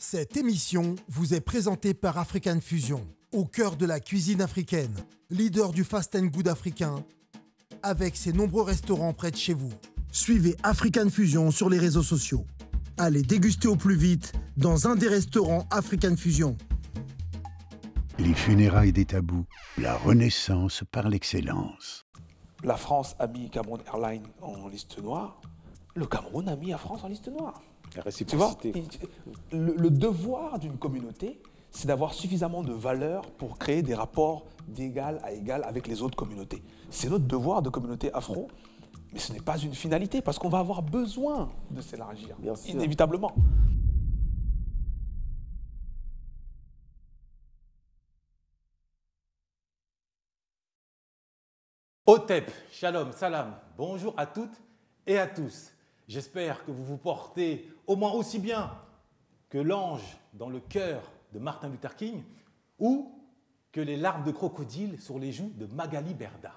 Cette émission vous est présentée par African Fusion, au cœur de la cuisine africaine, leader du fast and good africain, avec ses nombreux restaurants près de chez vous. Suivez African Fusion sur les réseaux sociaux. Allez déguster au plus vite dans un des restaurants African Fusion. Les funérailles des tabous, la renaissance par l'excellence. La France a mis Cameroun Airlines en liste noire. Le Cameroun a mis la France en liste noire. La Tu vois, réciprocité. le devoir d'une communauté, c'est d'avoir suffisamment de valeur pour créer des rapports d'égal à égal avec les autres communautés. C'est notre devoir de communauté afro, mais ce n'est pas une finalité, parce qu'on va avoir besoin de s'élargir, Bien sûr. inévitablement. Otep, shalom, salam, bonjour à toutes et à tous. J'espère que vous vous portez au moins aussi bien que l'ange dans le cœur de Martin Luther King ou que les larmes de crocodile sur les joues de Magali Berda.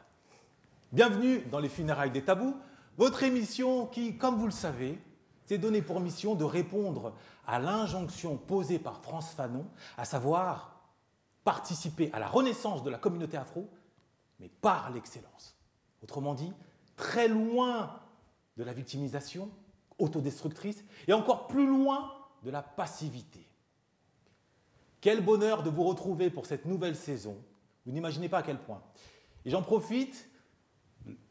Bienvenue dans les funérailles des tabous, votre émission qui, comme vous le savez, s'est donnée pour mission de répondre à l'injonction posée par Frantz Fanon, à savoir participer à la renaissance de la communauté afro, mais par l'excellence. Autrement dit, très loin de la victimisation autodestructrice et encore plus loin de la passivité. Quel bonheur de vous retrouver pour cette nouvelle saison. Vous n'imaginez pas à quel point. Et j'en profite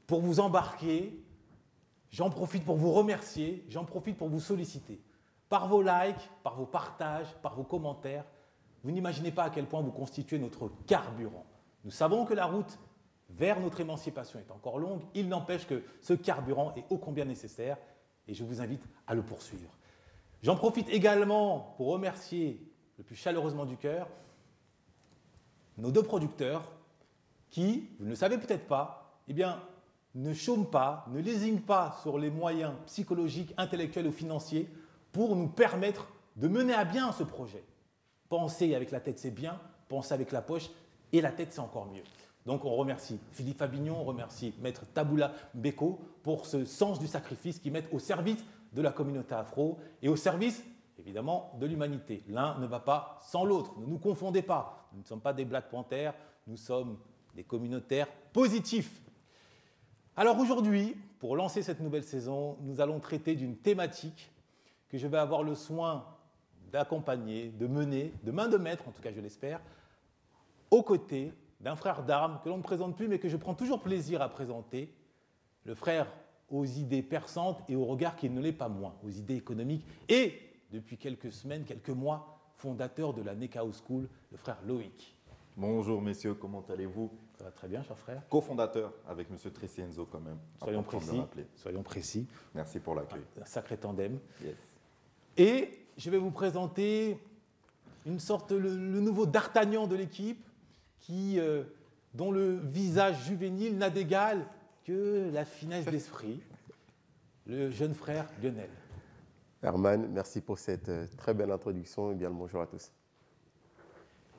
pour vous embarquer, j'en profite pour vous remercier, j'en profite pour vous solliciter. Par vos likes, par vos partages, par vos commentaires, vous n'imaginez pas à quel point vous constituez notre carburant. Nous savons que la route vers notre émancipation est encore longue, il n'empêche que ce carburant est ô combien nécessaire et je vous invite à le poursuivre. J'en profite également pour remercier le plus chaleureusement du cœur nos deux producteurs qui, vous ne le savez peut-être pas, eh bien, ne chôment pas, ne lésinent pas sur les moyens psychologiques, intellectuels ou financiers pour nous permettre de mener à bien ce projet. Penser avec la tête, c'est bien, penser avec la poche et la tête, c'est encore mieux. Donc on remercie Philippe Fabignon, on remercie Maître Taboula Beko pour ce sens du sacrifice qu'ils mettent au service de la communauté afro et au service, évidemment, de l'humanité. L'un ne va pas sans l'autre, ne nous confondez pas. Nous ne sommes pas des Black Panthers, nous sommes des communautaires positifs. Alors aujourd'hui, pour lancer cette nouvelle saison, nous allons traiter d'une thématique que je vais avoir le soin d'accompagner, de mener, de main de maître, en tout cas je l'espère, aux côtés d'un frère d'armes que l'on ne présente plus mais que je prends toujours plaisir à présenter, le frère aux idées perçantes et au regard qui ne l'est pas moins, aux idées économiques et, depuis quelques semaines, quelques mois, fondateur de la Nekao School, le frère Loïc. Bonjour messieurs, comment allez-vous? Ça va très bien, cher frère. Co-fondateur avec M. Tressienzo quand même. Soyons Important de le précis, rappeler. soyons précis. Merci pour l'accueil. Un sacré tandem. Yes. Et je vais vous présenter une sorte, le nouveau d'Artagnan de l'équipe, dont le visage juvénile n'a d'égal que la finesse d'esprit, le jeune frère Lionel. Herman, merci pour cette très belle introduction et bien le bonjour à tous.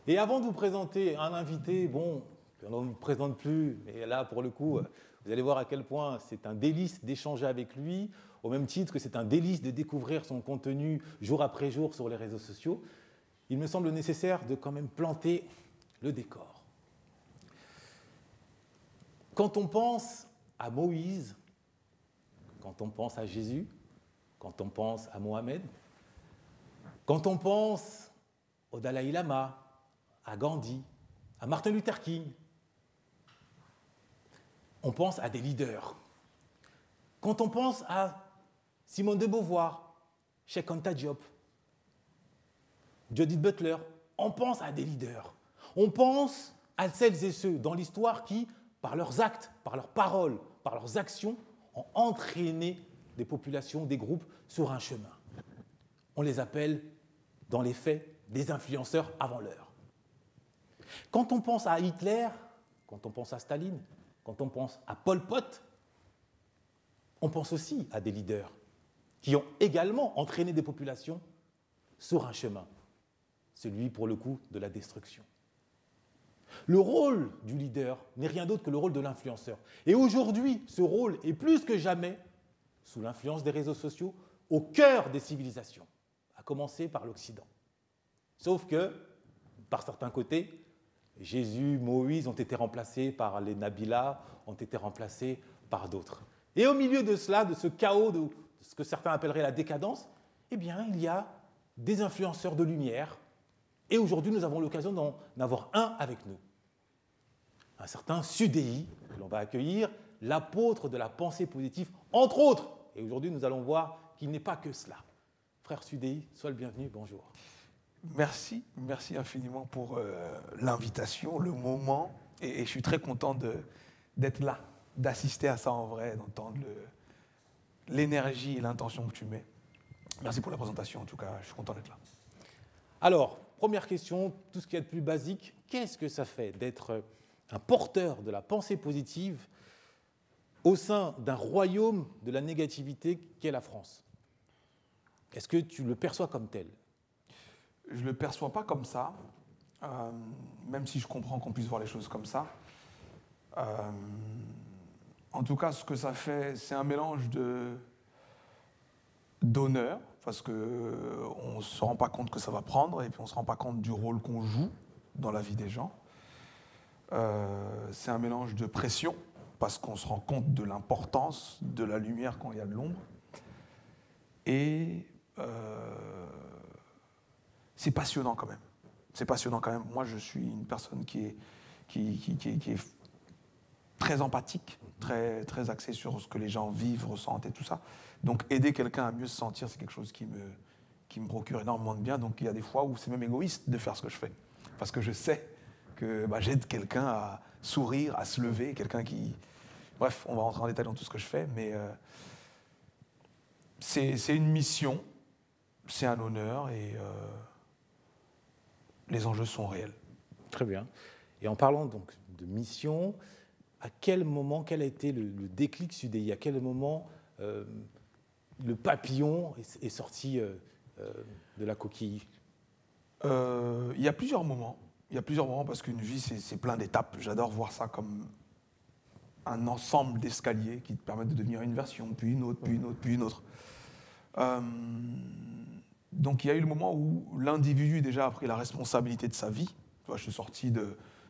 Et avant de vous présenter un invité, bon, on ne vous présente plus, mais là, pour le coup, vous allez voir à quel point c'est un délice d'échanger avec lui, au même titre que c'est un délice de découvrir son contenu jour après jour sur les réseaux sociaux. Il me semble nécessaire de quand même planter le décor. Quand on pense à Moïse, quand on pense à Jésus, quand on pense à Mohamed, quand on pense au Dalai Lama, à Gandhi, à Martin Luther King, on pense à des leaders. Quand on pense à Simone de Beauvoir, Cheikh Anta Diop, Judith Butler, on pense à des leaders. On pense à celles et ceux dans l'histoire qui, par leurs actes, par leurs paroles, par leurs actions, ont entraîné des populations, des groupes sur un chemin. On les appelle, dans les faits, des influenceurs avant l'heure. Quand on pense à Hitler, quand on pense à Staline, quand on pense à Pol Pot, on pense aussi à des leaders qui ont également entraîné des populations sur un chemin, celui, pour le coup, de la destruction. Le rôle du leader n'est rien d'autre que le rôle de l'influenceur. Et aujourd'hui, ce rôle est plus que jamais, sous l'influence des réseaux sociaux, au cœur des civilisations, à commencer par l'Occident. Sauf que, par certains côtés, Jésus, Moïse ont été remplacés par les Nabila, ont été remplacés par d'autres. Et au milieu de cela, de ce chaos, de ce que certains appelleraient la décadence, eh bien, il y a des influenceurs de lumière. Et aujourd'hui, nous avons l'occasion d'en avoir un avec nous. Un certain Sudei, que l'on va accueillir, l'apôtre de la pensée positive, entre autres. Et aujourd'hui, nous allons voir qu'il n'est pas que cela. Frère Sudei, sois le bienvenu, bonjour. Merci infiniment pour l'invitation, le moment. Et je suis très content d'être là, d'assister à ça en vrai, d'entendre l'énergie et l'intention que tu mets. Merci pour la présentation, en tout cas, je suis content d'être là. Alors, première question, tout ce qu'il y a de plus basique, qu'est-ce que ça fait d'être un porteur de la pensée positive au sein d'un royaume de la négativité qu'est la France? Est-ce que tu le perçois comme tel? Je ne le perçois pas comme ça, même si je comprends qu'on puisse voir les choses comme ça. En tout cas, ce que ça fait, c'est un mélange d'honneur, parce qu'on ne se rend pas compte que ça va prendre, et puis on ne se rend pas compte du rôle qu'on joue dans la vie des gens. C'est un mélange de pression, parce qu'on se rend compte de l'importance de la lumière quand il y a de l'ombre. Et c'est passionnant quand même. C'est passionnant quand même. Moi, je suis une personne qui est très empathique, très axée sur ce que les gens vivent, ressentent et tout ça. Donc, aider quelqu'un à mieux se sentir, c'est quelque chose qui me procure énormément de bien. Donc, il y a des fois où c'est même égoïste de faire ce que je fais. Parce que je sais que j'aide quelqu'un à sourire, à se lever, quelqu'un qui... Bref, on va rentrer en détail dans tout ce que je fais, mais c'est une mission, c'est un honneur et les enjeux sont réels. Très bien. Et en parlant donc de mission, à quel moment, quel a été le déclic Sudei? À quel moment le papillon est sorti de la coquille? Il y a plusieurs moments. Il y a plusieurs moments parce qu'une vie, c'est plein d'étapes. J'adore voir ça comme un ensemble d'escaliers qui te permettent de devenir une version, puis une autre, puis une autre, puis une autre. Donc il y a eu le moment où l'individu déjà a pris la responsabilité de sa vie. Tu vois, je suis sorti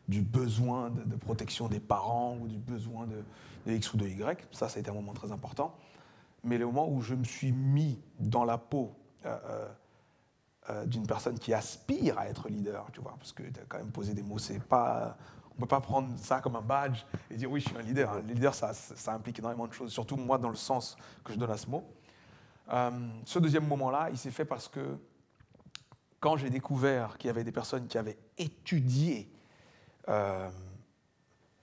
du besoin de protection des parents ou du besoin de X ou de Y. Ça a été un moment très important. Mais le moment où je me suis mis dans la peau d'une personne qui aspire à être leader, tu vois, parce que tu as quand même posé des mots, c'est pas... On ne peut pas prendre ça comme un badge et dire oui, je suis un leader. Le leader, ça implique énormément de choses, surtout moi dans le sens que je donne à ce mot. Ce deuxième moment-là, il s'est fait parce que quand j'ai découvert qu'il y avait des personnes qui avaient étudié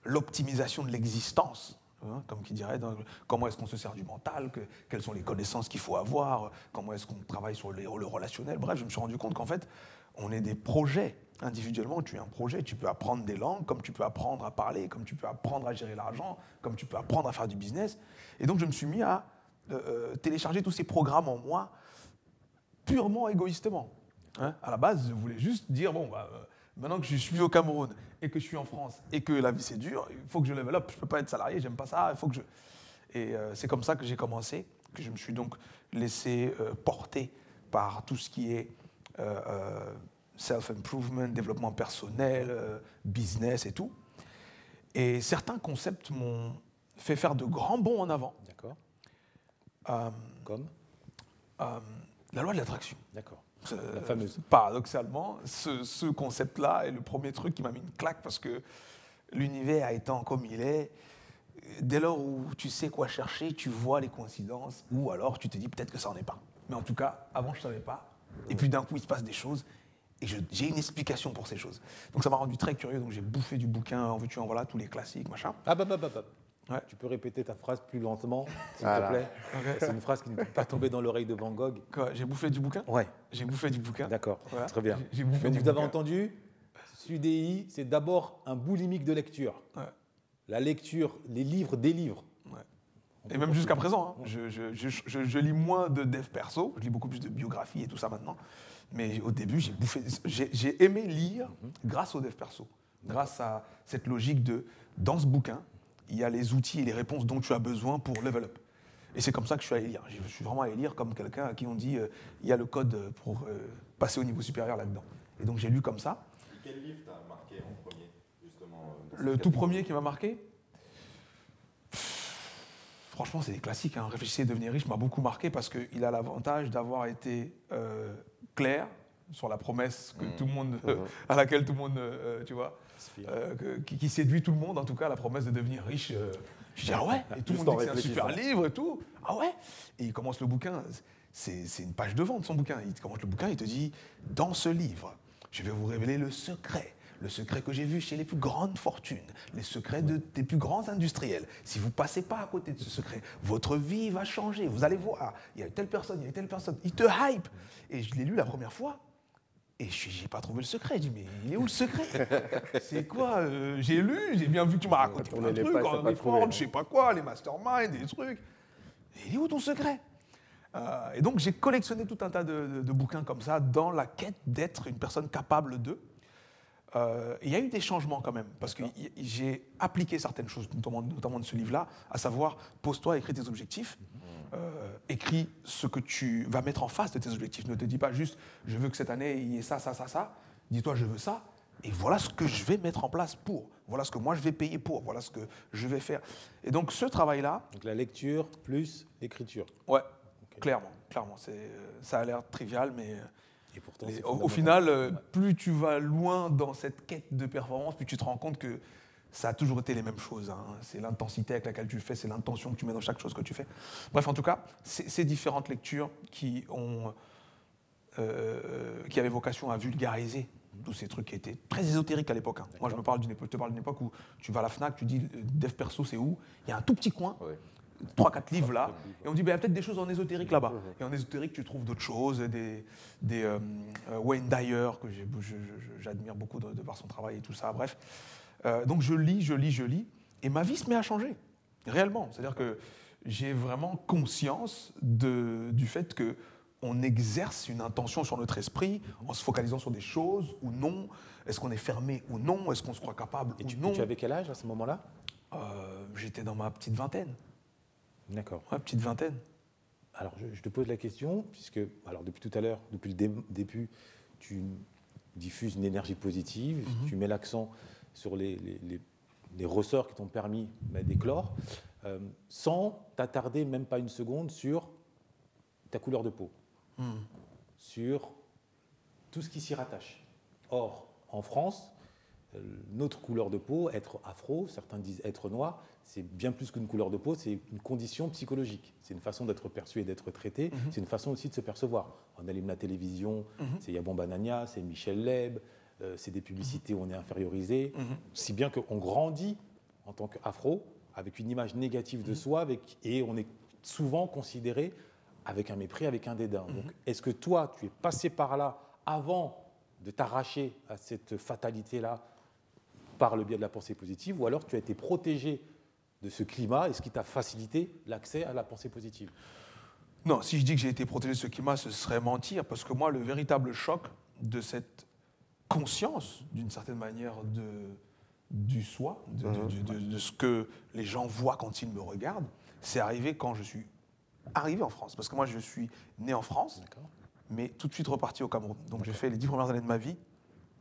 l'optimisation de l'existence, hein, comme qui dirait, comment est-ce qu'on se sert du mental, quelles sont les connaissances qu'il faut avoir, comment est-ce qu'on travaille sur le relationnel. Bref, je me suis rendu compte qu'en fait, on est des projets. Individuellement, tu es un projet, tu peux apprendre des langues, comme tu peux apprendre à parler, comme tu peux apprendre à gérer l'argent, comme tu peux apprendre à faire du business. Et donc, je me suis mis à télécharger tous ces programmes en moi, purement égoïstement. Hein, à la base, je voulais juste dire, bon, maintenant que je suis au Cameroun et que je suis en France et que la vie c'est dur, il faut que je level up, je ne peux pas être salarié, j'aime pas ça, il faut que je... Et c'est comme ça que j'ai commencé, que je me suis donc laissé porter par tout ce qui est self-improvement, développement personnel, business et tout. Et certains concepts m'ont fait faire de grands bonds en avant. D'accord. Comme la loi de l'attraction. D'accord. La fameuse. Paradoxalement, ce concept-là est le premier truc qui m'a mis une claque parce que l'univers étant comme il est, dès lors où tu sais quoi chercher, tu vois les coïncidences ou alors tu te dis peut-être que ça n'en est pas. Mais en tout cas, avant je ne savais pas. Et puis d'un coup, il se passe des choses et j'ai une explication pour ces choses. Donc ça m'a rendu très curieux, donc j'ai bouffé du bouquin, en veux-tu, en voilà, tous les classiques, machin. Ouais. Tu peux répéter ta phrase plus lentement, s'il te Voilà. plaît. Okay. C'est une phrase qui ne peut pas tomber dans l'oreille de Van Gogh. Quoi, j'ai bouffé du bouquin? Ouais. J'ai bouffé du bouquin. D'accord, Voilà. très bien. J'ai bouffé Mais du vous avez bouquin. entendu, Sudei, c'est d'abord un boulimique de lecture. Ouais. La lecture, les livres, des livres. Ouais. Et même jusqu'à présent, hein, je lis moins de dev perso, je lis beaucoup plus de biographie et tout ça maintenant. Mais au début, j'ai aimé lire grâce au dev perso, grâce à cette logique de, dans ce bouquin, il y a les outils et les réponses dont tu as besoin pour level up. Et c'est comme ça que je suis allé lire. Je suis vraiment allé lire comme quelqu'un à qui on dit il y a le code pour passer au niveau supérieur là-dedans. Et donc j'ai lu comme ça. Et quel livre t'a marqué en premier, justement Le tout premier qui m'a marqué, franchement, c'est des classiques. Hein. Réfléchissez et devenez riche m'a beaucoup marqué parce qu'il a l'avantage d'avoir été clair sur la promesse que tout le monde, à laquelle tout le monde, tu vois, qui séduit tout le monde, en tout cas, la promesse de devenir riche. Je dis, ah ouais, et tout le monde dit que c'est un super livre et tout. Ah ouais. Et il commence le bouquin, c'est une page de vente son bouquin. Il commence le bouquin, il te dit, dans ce livre, je vais vous révéler le secret que j'ai vu chez les plus grandes fortunes, les secrets des plus grands industriels. Si vous ne passez pas à côté de ce secret, votre vie va changer. Vous allez voir, il y a telle personne, il y a telle personne. Il te hype. Et je l'ai lu la première fois. Et je n'ai pas trouvé le secret. Je dis, mais il est où le secret? C'est quoi j'ai lu, j'ai bien vu que tu m'as raconté plein de trucs, les Ford, je sais pas quoi, les masterminds, des trucs. Et il est où ton secret? Et donc, j'ai collectionné tout un tas de bouquins comme ça dans la quête d'être une personne capable d'eux. Il y a eu des changements quand même, parce que j'ai appliqué certaines choses, notamment de ce livre-là, à savoir, pose-toi, écris tes objectifs, écris ce que tu vas mettre en face de tes objectifs. Ne te dis pas juste, je veux que cette année, il y ait ça, ça, ça, ça. Dis-toi, je veux ça, et voilà ce que je vais mettre en place pour. Voilà ce que moi, je vais payer pour. Voilà ce que je vais faire. Et donc, ce travail-là... Donc, la lecture plus l'écriture. Ouais, okay. Clairement. Ça a l'air trivial, mais... Et pourtant, au final, plus tu vas loin dans cette quête de performance, plus tu te rends compte que ça a toujours été les mêmes choses. Hein. C'est l'intensité avec laquelle tu le fais, c'est l'intention que tu mets dans chaque chose que tu fais. Bref, en tout cas, ces différentes lectures qui avaient vocation à vulgariser tous ces trucs qui étaient très ésotériques à l'époque. Hein. Moi, je te parle d'une époque où tu vas à la FNAC, tu dis Dev Perso, c'est où? Il y a un tout petit coin. Ouais. 3-4 livres là, et on dit, il y a peut-être des choses en ésotérique là-bas. Et en ésotérique, tu trouves d'autres choses, des Wayne Dyer, que j'admire beaucoup de par son travail et tout ça, bref. Donc je lis, et ma vie se met à changer, réellement. C'est-à-dire que j'ai vraiment conscience du fait qu'on exerce une intention sur notre esprit en se focalisant sur des choses ou non. Est-ce qu'on est fermé ou non? Est-ce qu'on se croit capable ou non? Tu avais quel âge à ce moment-là? J'étais dans ma petite vingtaine. D'accord. Ouais, petite vingtaine. Alors, je te pose la question, puisque alors, depuis tout à l'heure, depuis le début, tu diffuses une énergie positive, tu mets l'accent sur les ressorts qui t'ont permis d'éclore, sans t'attarder même pas une seconde sur ta couleur de peau, sur tout ce qui s'y rattache. Or, en France, notre couleur de peau, être afro, certains disent être noir, c'est bien plus qu'une couleur de peau, c'est une condition psychologique. C'est une façon d'être perçu et d'être traité, c'est une façon aussi de se percevoir. On allume la télévision, c'est Yabon Banania, c'est Michel Leb, c'est des publicités où on est infériorisé, si bien qu'on grandit en tant qu'afro avec une image négative de soi et on est souvent considéré avec un mépris, avec un dédain. Donc, est-ce que toi, tu es passé par là avant de t'arracher à cette fatalité-là par le biais de la pensée positive, ou alors tu as été protégé de ce climat et ce qui t'a facilité l'accès à la pensée positive? Non, si je dis que j'ai été protégé de ce climat, ce serait mentir, parce que moi, le véritable choc de cette conscience, d'une certaine manière, du soi, de ce que les gens voient quand ils me regardent, c'est arrivé quand je suis arrivé en France. Parce que moi, je suis né en France, mais tout de suite reparti au Cameroun. Donc j'ai fait les 10 premières années de ma vie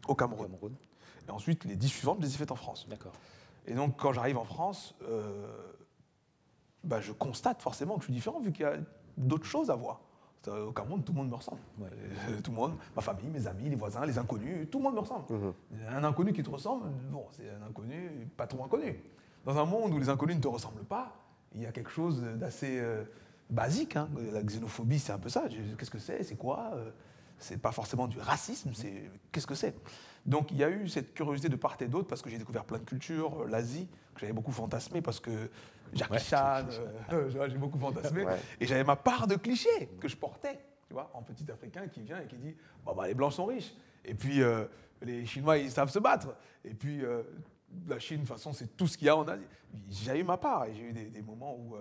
au Cameroun. Et ensuite, les 10 suivantes, je les ai faites en France. D'accord. Et donc, quand j'arrive en France, je constate forcément que je suis différent, vu qu'il y a d'autres choses à voir. Au Cameroun, tout le monde me ressemble. Ouais. Tout le monde, ma famille, mes amis, les voisins, les inconnus, tout le monde me ressemble. Un inconnu qui te ressemble, bon, c'est un inconnu, pas trop inconnu. Dans un monde où les inconnus ne te ressemblent pas, il y a quelque chose d'assez basique. Hein. La xénophobie, c'est un peu ça. Qu'est-ce que c'est? C'est quoi? C'est pas forcément du racisme, c'est qu'est-ce que c'est? Donc il y a eu cette curiosité de part et d'autre parce que j'ai découvert plein de cultures, l'Asie, que j'avais beaucoup fantasmé parce que Jackie Chan, j'ai beaucoup fantasmé, et j'avais ma part de clichés que je portais, tu vois, en petit Africain qui vient et qui dit les Blancs sont riches, et puis les Chinois ils savent se battre, et puis la Chine de toute façon c'est tout ce qu'il y a en Asie. J'ai eu ma part et j'ai eu des moments où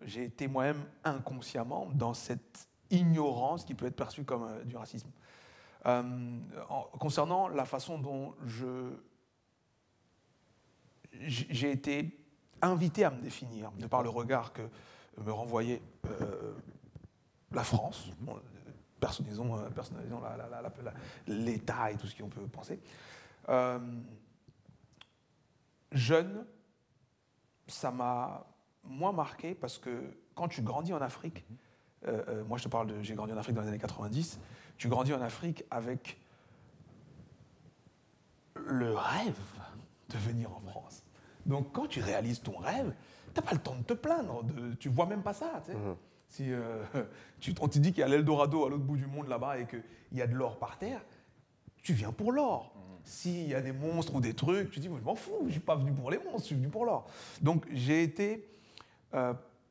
j'ai été moi-même inconsciemment dans cette ignorance qui peut être perçue comme du racisme. Concernant la façon dont j'ai été invité à me définir, de par le regard que me renvoyait la France, personnalisons l'État et tout ce qu'on peut penser. Jeune, ça m'a moins marqué parce que quand tu grandis en Afrique, moi je te parle j'ai grandi en Afrique dans les années 90, tu grandis en Afrique avec le rêve de venir en France. Donc quand tu réalises ton rêve, tu n'as pas le temps de te plaindre, tu ne vois même pas ça. Tu sais. Si on te dit qu'il y a l'Eldorado à l'autre bout du monde là-bas et qu'il y a de l'or par terre, tu viens pour l'or. S'il y a des monstres ou des trucs, tu dis, moi, je m'en fous, je ne suis pas venu pour les monstres, je suis venu pour l'or. Donc j'ai été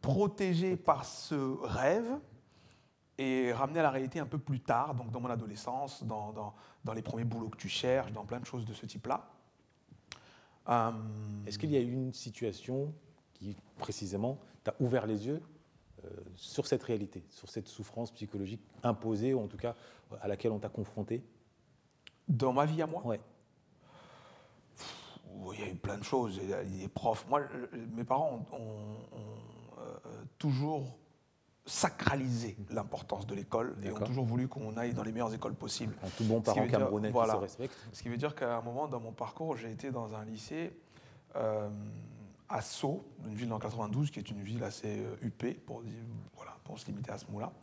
protégé par ce rêve et ramené à la réalité un peu plus tard, donc dans mon adolescence, dans les premiers boulots que tu cherches, dans plein de choses de ce type-là. Est-ce qu'il y a eu une situation qui, précisément, t'a ouvert les yeux sur cette réalité, sur cette souffrance psychologique imposée, ou en tout cas à laquelle on t'a confronté? Dans ma vie à moi? Ouais. Il y a eu plein de choses. Il y a des profs. Moi, mes parents ont toujours sacralisé l'importance de l'école et ont toujours voulu qu'on aille dans les meilleures écoles possibles. Un tout bon parent camerounais qui se respecte. Ce qui veut dire qu'à un moment dans mon parcours, j'ai été dans un lycée à Sceaux, une ville dans le 92, qui est une ville assez huppée, pour se limiter à ce mot-là.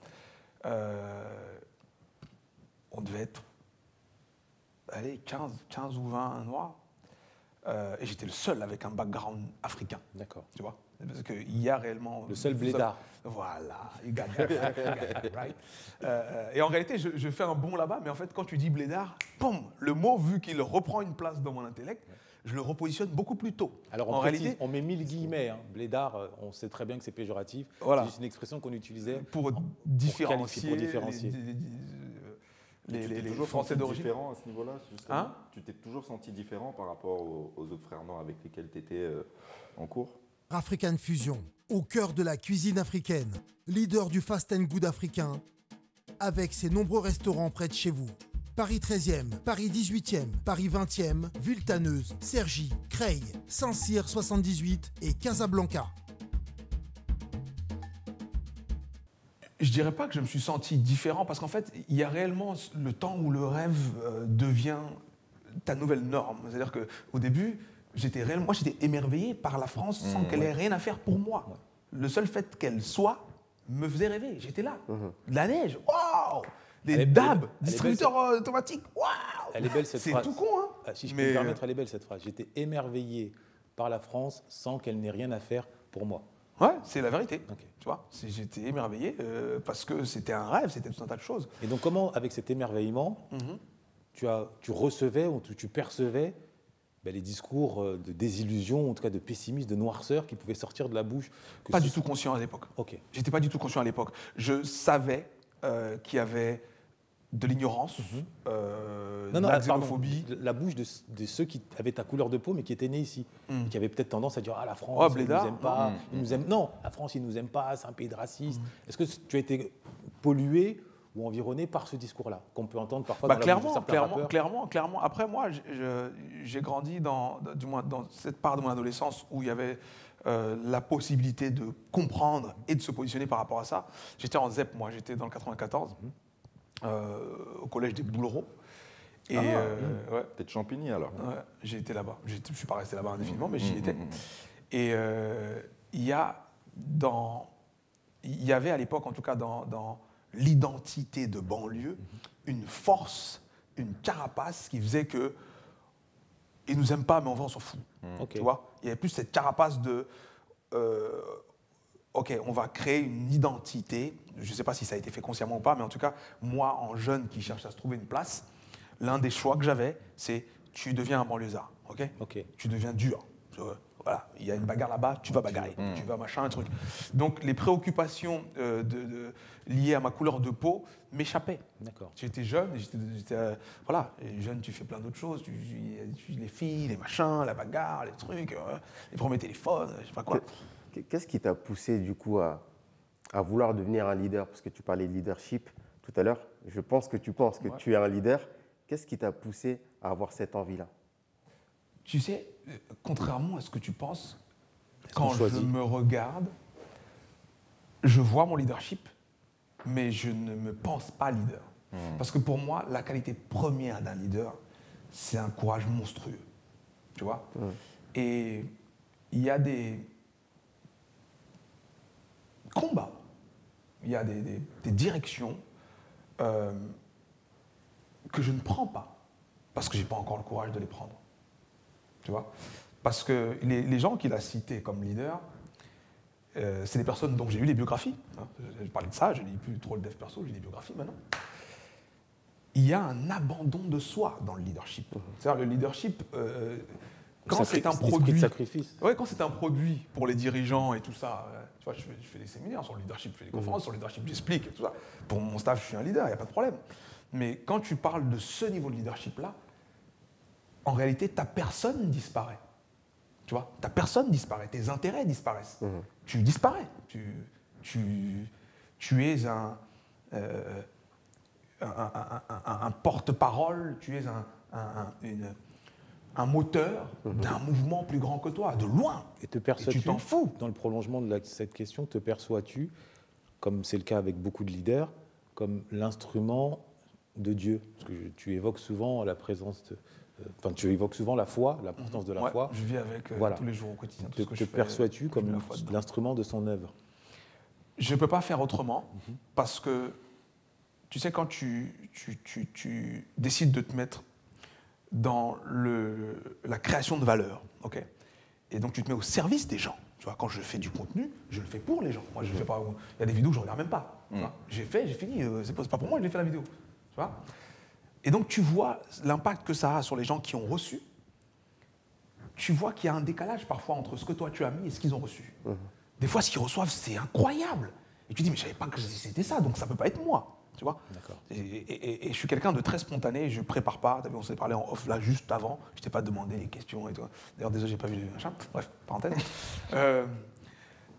On devait être 15 ou 20 noirs. Et j'étais le seul avec un background africain. D'accord. Tu vois? Parce qu'il y a réellement... Le seul blédard. Voilà. You got that right. Et en réalité, je fais un bond là-bas, mais en fait, quand tu dis blédard, boum, le mot, vu qu'il reprend une place dans mon intellect, je le repositionne beaucoup plus tôt. Alors en réalité, on met 1000 guillemets. Hein. Blédard, on sait très bien que c'est péjoratif. Voilà. C'est juste une expression qu'on utilisait pour différencier. Les Français d'origine. Différent à ce niveau-là, tu t'es toujours senti différent par rapport aux autres frères noirs avec lesquels tu étais en cours? African Fusion, au cœur de la cuisine africaine, leader du fast and good africain, avec ses nombreux restaurants près de chez vous. Paris 13e, Paris 18e, Paris 20e, Villetaneuse, Cergy, Creil, Saint-Cyr 78 et Casablanca. Je dirais pas que je me suis senti différent parce qu'en fait, il y a réellement le temps où le rêve devient ta nouvelle norme. C'est-à-dire qu'au début, j'étais émerveillé par la France sans qu'elle ait rien à faire pour moi. Le seul fait qu'elle soit me faisait rêver. J'étais là. De la neige, waouh! Des DAB, distributeurs automatiques, waouh! Elle est belle cette phrase. C'est tout con, hein? Si je peux me permettre, elle est belle cette phrase. J'étais émerveillé par la France sans qu'elle n'ait rien à faire pour moi. Ouais, c'est la vérité. Okay. Tu vois, j'étais émerveillé parce que c'était un rêve, c'était tout un tas de choses. Et donc comment, avec cet émerveillement, tu recevais ou tu percevais les discours de désillusion, en tout cas de pessimisme, de noirceur qui pouvaient sortir de la bouche? Pas du tout conscient à l'époque. Ok. J'étais pas du tout conscient à l'époque. Je savais qu'il y avait de l'ignorance, de la xénophobie. La bouche de ceux qui avaient ta couleur de peau, mais qui étaient nés ici. Et qui avaient peut-être tendance à dire « Ah, la France, ils ne nous aiment pas. Non, la France, ils ne nous aiment pas, c'est un pays de racistes. Est-ce que tu as été pollué ou environné par ce discours-là, qu'on peut entendre parfois dans la bouche de certains rappeurs? Clairement. Après, moi, j'ai grandi du moins dans cette part de mon adolescence où il y avait la possibilité de comprendre et de se positionner par rapport à ça. J'étais en ZEP, moi, j'étais dans le 94. Au collège des Boulereaux. Et t'es de Champigny alors? Ouais, j'ai été là-bas. Je ne suis pas resté là-bas indéfiniment, mais j'y étais. Et il y avait à l'époque, en tout cas dans l'identité de banlieue, une force, une carapace qui faisait que ils nous aiment pas, mais on s'en fout. Tu vois, il y avait plus cette carapace de OK, on va créer une identité. Je ne sais pas si ça a été fait consciemment ou pas, mais en tout cas, moi, en jeune qui cherche à se trouver une place, l'un des choix que j'avais, c'est tu deviens un banlieusard, ok. Tu deviens dur. Voilà, il y a une bagarre là-bas, tu vas bagarrer, tu vas machin, un truc. Donc les préoccupations liées à ma couleur de peau m'échappaient. D'accord. J'étais jeune, et jeune, tu fais plein d'autres choses, les filles, les machins, la bagarre, les trucs, les premiers téléphones, je sais pas quoi. Qu'est-ce qui t'a poussé du coup à vouloir devenir un leader? Parce que tu parlais de leadership tout à l'heure. Je pense que tu penses que tu es un leader. Qu'est-ce qui t'a poussé à avoir cette envie-là? Tu sais, contrairement à ce que tu penses, quand je me regarde, je vois mon leadership mais je ne me pense pas leader. Parce que pour moi, la qualité première d'un leader, c'est un courage monstrueux. Tu vois? Et il y a des combats, il y a des directions que je ne prends pas, parce que je n'ai pas encore le courage de les prendre. Tu vois? Parce que les gens qu'il a cités comme leaders, c'est des personnes dont j'ai lu les biographies. Hein. Je parlais de ça, je ne lis plus trop le dev perso, je lis les biographies maintenant. Il y a un abandon de soi dans le leadership. C'est-à-dire le leadership, quand c'est un produit, de sacrifice. Ouais, quand c'est un produit pour les dirigeants et tout ça, tu vois, je fais des séminaires sur le leadership, je fais des conférences sur le leadership, j'explique et tout ça. Pour mon staff, je suis un leader, il n'y a pas de problème. Mais quand tu parles de ce niveau de leadership-là, en réalité, ta personne disparaît. Tu vois, ta personne disparaît, tes intérêts disparaissent. Tu disparais. Tu es un porte-parole, tu es un moteur d'un mouvement plus grand que toi, de loin. Et te perçois-tu, tu t'en fous. dans le prolongement de cette question, te perçois-tu, comme c'est le cas avec beaucoup de leaders, comme l'instrument de Dieu? Parce que tu évoques souvent la présence de... Enfin, tu évoques souvent la foi, l'importance de la foi. Je vis avec Voilà. tous les jours au quotidien. Te perçois-tu comme l'instrument de son œuvre? Je ne peux pas faire autrement, parce que, tu sais, quand tu décides de te mettre dans la création de valeur, ok, et donc tu te mets au service des gens. Tu vois, quand je fais du contenu, je le fais pour les gens. Moi, je fais pas. Il y a des vidéos que je ne regarde même pas. Tu vois. J'ai fini. C'est pas pour moi que j'ai fait la vidéo. Tu vois. Et donc tu vois l'impact que ça a sur les gens qui ont reçu. Tu vois qu'il y a un décalage parfois entre ce que toi tu as mis et ce qu'ils ont reçu. Des fois, ce qu'ils reçoivent, c'est incroyable. Et tu dis, mais je ne savais pas que c'était ça, donc ça ne peut pas être moi. Tu vois. Et je suis quelqu'un de très spontané, je ne prépare pas. On s'est parlé en off là juste avant, je ne t'ai pas demandé les questions et tout. D'ailleurs, désolé, je n'ai pas vu le machin. Bref, parenthèse.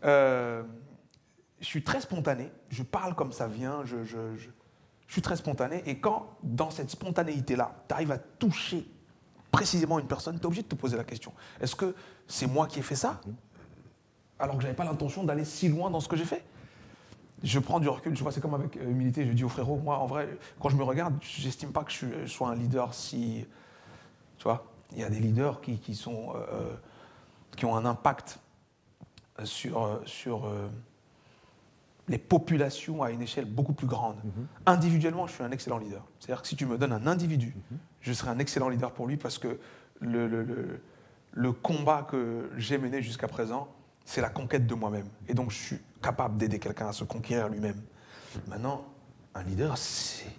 Je suis très spontané, je parle comme ça vient, je suis très spontané. Et quand, dans cette spontanéité-là, tu arrives à toucher précisément une personne, tu es obligé de te poser la question. Est-ce que c'est moi qui ai fait ça, alors que je n'avais pas l'intention d'aller si loin dans ce que j'ai fait? Je prends du recul, tu vois, c'est comme avec humilité, je dis aux frérots, moi, en vrai, quand je me regarde, j'estime pas que je sois un leader si... Tu vois, il y a des leaders qui ont un impact sur les populations à une échelle beaucoup plus grande. Individuellement, je suis un excellent leader. C'est-à-dire que si tu me donnes un individu, je serai un excellent leader pour lui parce que le combat que j'ai mené jusqu'à présent, c'est la conquête de moi-même. Et donc, je suis capable d'aider quelqu'un à se conquérir lui-même. Maintenant, un leader, c'est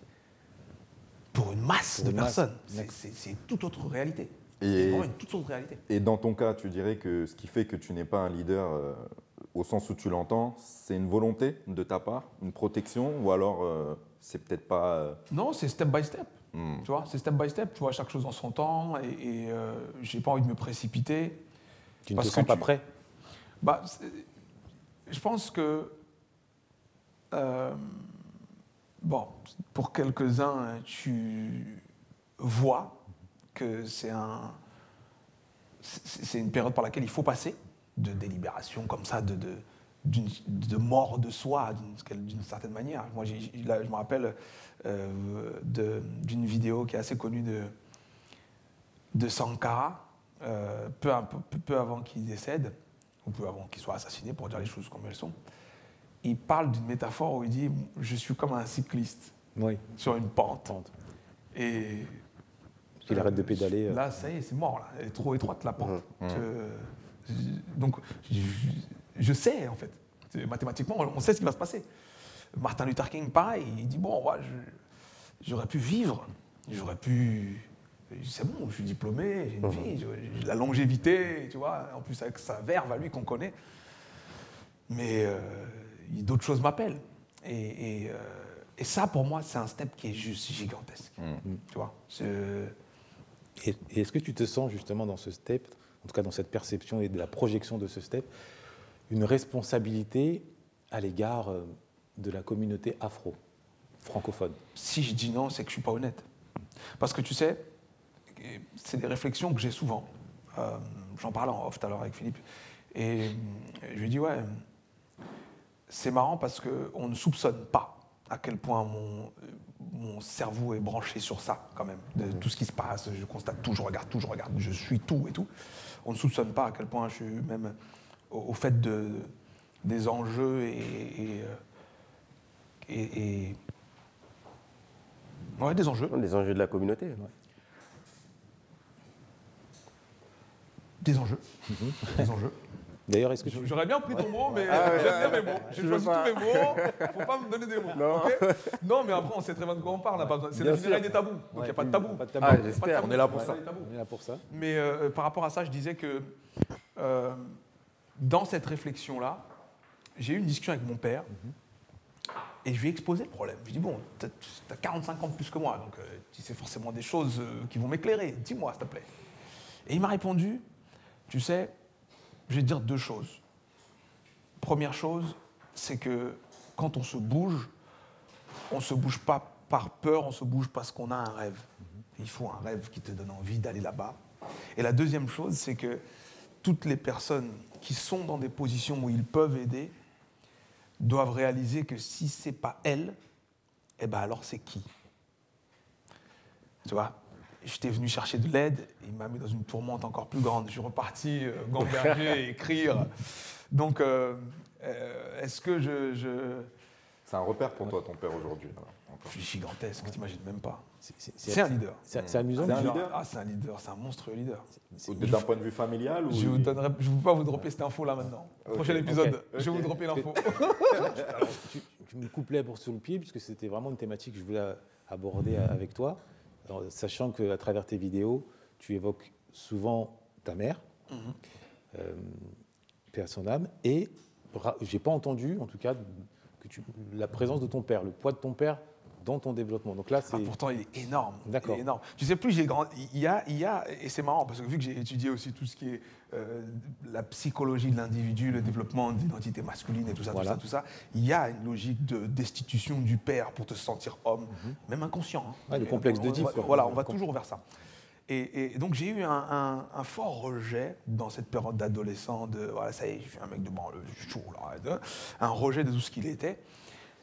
pour une masse de personnes. C'est toute autre réalité. C'est vraiment une toute autre réalité. Et dans ton cas, tu dirais que ce qui fait que tu n'es pas un leader au sens où tu l'entends, c'est une volonté de ta part, une protection, ou alors c'est peut-être pas... Non, c'est step by step. Tu vois, c'est step by step. Tu vois, chaque chose en son temps et j'ai pas envie de me précipiter. Tu ne te sens pas prêt? Bah, je pense que, bon, pour quelques-uns, tu vois que c'est une période par laquelle il faut passer, de délibération comme ça, de mort de soi, d'une certaine manière. Moi, là, je me rappelle d'une vidéo qui est assez connue de Sankara, peu avant qu'il décède, ou peu avant qu'il soit assassiné, pour dire les choses comme elles sont. Il parle d'une métaphore où il dit « je suis comme un cycliste sur une pente ». Et il arrête de pédaler. Là, ça y est, c'est mort. Là. Elle est trop étroite, la pente. Donc, je sais, en fait. Mathématiquement, on sait ce qui va se passer. Martin Luther King, pareil, il dit « bon, moi, j'aurais pu vivre, j'aurais pu... » C'est bon, je suis diplômé, j'ai une vie, j'ai la longévité, tu vois, en plus avec sa verve à lui qu'on connaît. Mais d'autres choses m'appellent. Et ça, pour moi, c'est un step qui est juste gigantesque. Tu vois. Et est-ce que tu te sens justement dans ce step, en tout cas dans cette perception et de la projection de ce step, une responsabilité à l'égard de la communauté afro-francophone? Si je dis non, c'est que je ne suis pas honnête. Parce que tu sais, c'est des réflexions que j'ai souvent. J'en parlais en off tout à l'heure avec Philippe. Et je lui dis, ouais, c'est marrant parce qu'on ne soupçonne pas à quel point mon cerveau est branché sur ça, quand même. De tout ce qui se passe, je constate tout, je regarde, je suis tout et tout. On ne soupçonne pas à quel point je suis même au fait des enjeux ouais, des enjeux. Les enjeux de la communauté. Des enjeux. Des enjeux. D'ailleurs, est-ce que tu... J'aurais bien pris ton mot, mais j'aime bien mes mots. J'ai choisi tous mes mots. Faut pas me donner des mots. Non. Okay, non, mais après, on sait très bien de quoi on parle. C'est le funérailles des tabous. Donc, il n'y a pas de tabou. Pas de tabou. Ah, j'espère. On est là pour ça. On est là pour ça. Mais par rapport à ça, je disais que dans cette réflexion-là, j'ai eu une discussion avec mon père et je lui ai exposé le problème. Je lui ai dit, bon, tu as 45 ans de plus que moi, donc tu sais forcément des choses qui vont m'éclairer. Dis-moi, s'il te plaît. Et il m'a répondu, tu sais, je vais te dire deux choses. Première chose, c'est que quand on se bouge pas par peur, on se bouge parce qu'on a un rêve. Il faut un rêve qui te donne envie d'aller là-bas. Et la deuxième chose, c'est que toutes les personnes qui sont dans des positions où ils peuvent aider doivent réaliser que si c'est pas elles, eh ben alors c'est qui? Tu vois, j'étais venu chercher de l'aide, il m'a mis dans une tourmente encore plus grande. Je suis reparti gamberger, écrire. Donc, est-ce que C'est un repère pour toi, ton père, aujourd'hui. Je suis gigantesque, t'imagines même pas. C'est un leader. C'est amusant. C'est un leader. Ah, c'est un leader, c'est un monstrueux leader. D'un point de vue familial ou... Je ne veux pas vous dropper cette info là maintenant. Prochain épisode, je vais vous dropper l'info. Alors, tu me coupes l'herbe sous le pied, puisque c'était vraiment une thématique que je voulais aborder avec toi. Alors, sachant qu'à travers tes vidéos, tu évoques souvent ta mère, paix à son âme, et je n'ai pas entendu, en tout cas, la présence de ton père, le poids de ton père dans ton développement. Donc là, c'est... Pourtant, il est énorme. D'accord. Il est énorme. Tu sais, plus j'ai grandi, il y a, et c'est marrant, parce que vu que j'ai étudié aussi tout ce qui est la psychologie de l'individu, le développement de l'identité masculine et tout ça, Voilà. tout ça, il y a une logique de destitution du père pour te sentir homme, même inconscient. Hein. Ouais, le complexe d'Oedipe, quoi. Voilà, on va toujours vers ça. Et donc j'ai eu un fort rejet dans cette période d'adolescent, de voilà, ça y est, je suis un mec de banlieue, je suis chaud là, un rejet de tout ce qu'il était.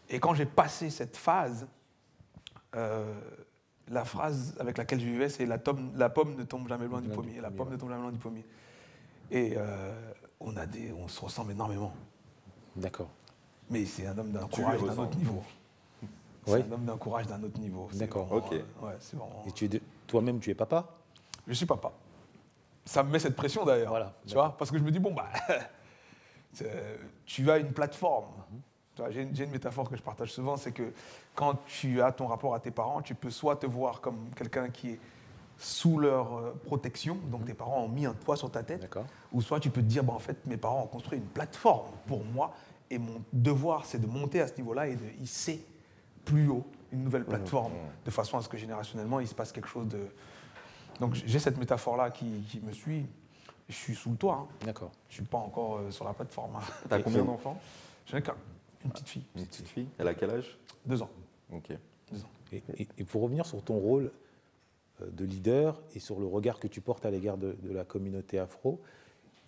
Et quand j'ai passé cette phase, la phrase avec laquelle je vivais, c'est la pomme ne tombe jamais loin du pommier. La pomme ne tombe jamais loin du pommier. Et on se ressemble énormément. D'accord. Mais c'est un homme d'un courage d'un autre niveau. C'est un homme d'un courage d'un autre niveau. D'accord. Vraiment, Ok. ouais, c'est vraiment... Et toi-même, tu es papa? Je suis papa. Ça me met cette pression d'ailleurs. Voilà, tu vois, parce que je me dis, bon, bah, tu as une plateforme. J'ai une métaphore que je partage souvent, c'est que quand tu as ton rapport à tes parents, tu peux soit te voir comme quelqu'un qui est sous leur protection, donc tes parents ont mis un toit sur ta tête, ou soit tu peux te dire, bah, en fait, mes parents ont construit une plateforme pour moi, et mon devoir, c'est de monter à ce niveau-là et de hisser plus haut une nouvelle plateforme, de façon à ce que générationnellement, il se passe quelque chose de... Donc j'ai cette métaphore-là qui me suit. Je suis sous le toit. Hein. D'accord. Je ne suis pas encore sur la plateforme. Hein. T'as combien d'enfants? J'en ai qu'un. Une petite fille. Une petite fille. Elle a quel âge? 2 ans. Ok. 2 ans. Et pour revenir sur ton rôle de leader et sur le regard que tu portes à l'égard de la communauté afro,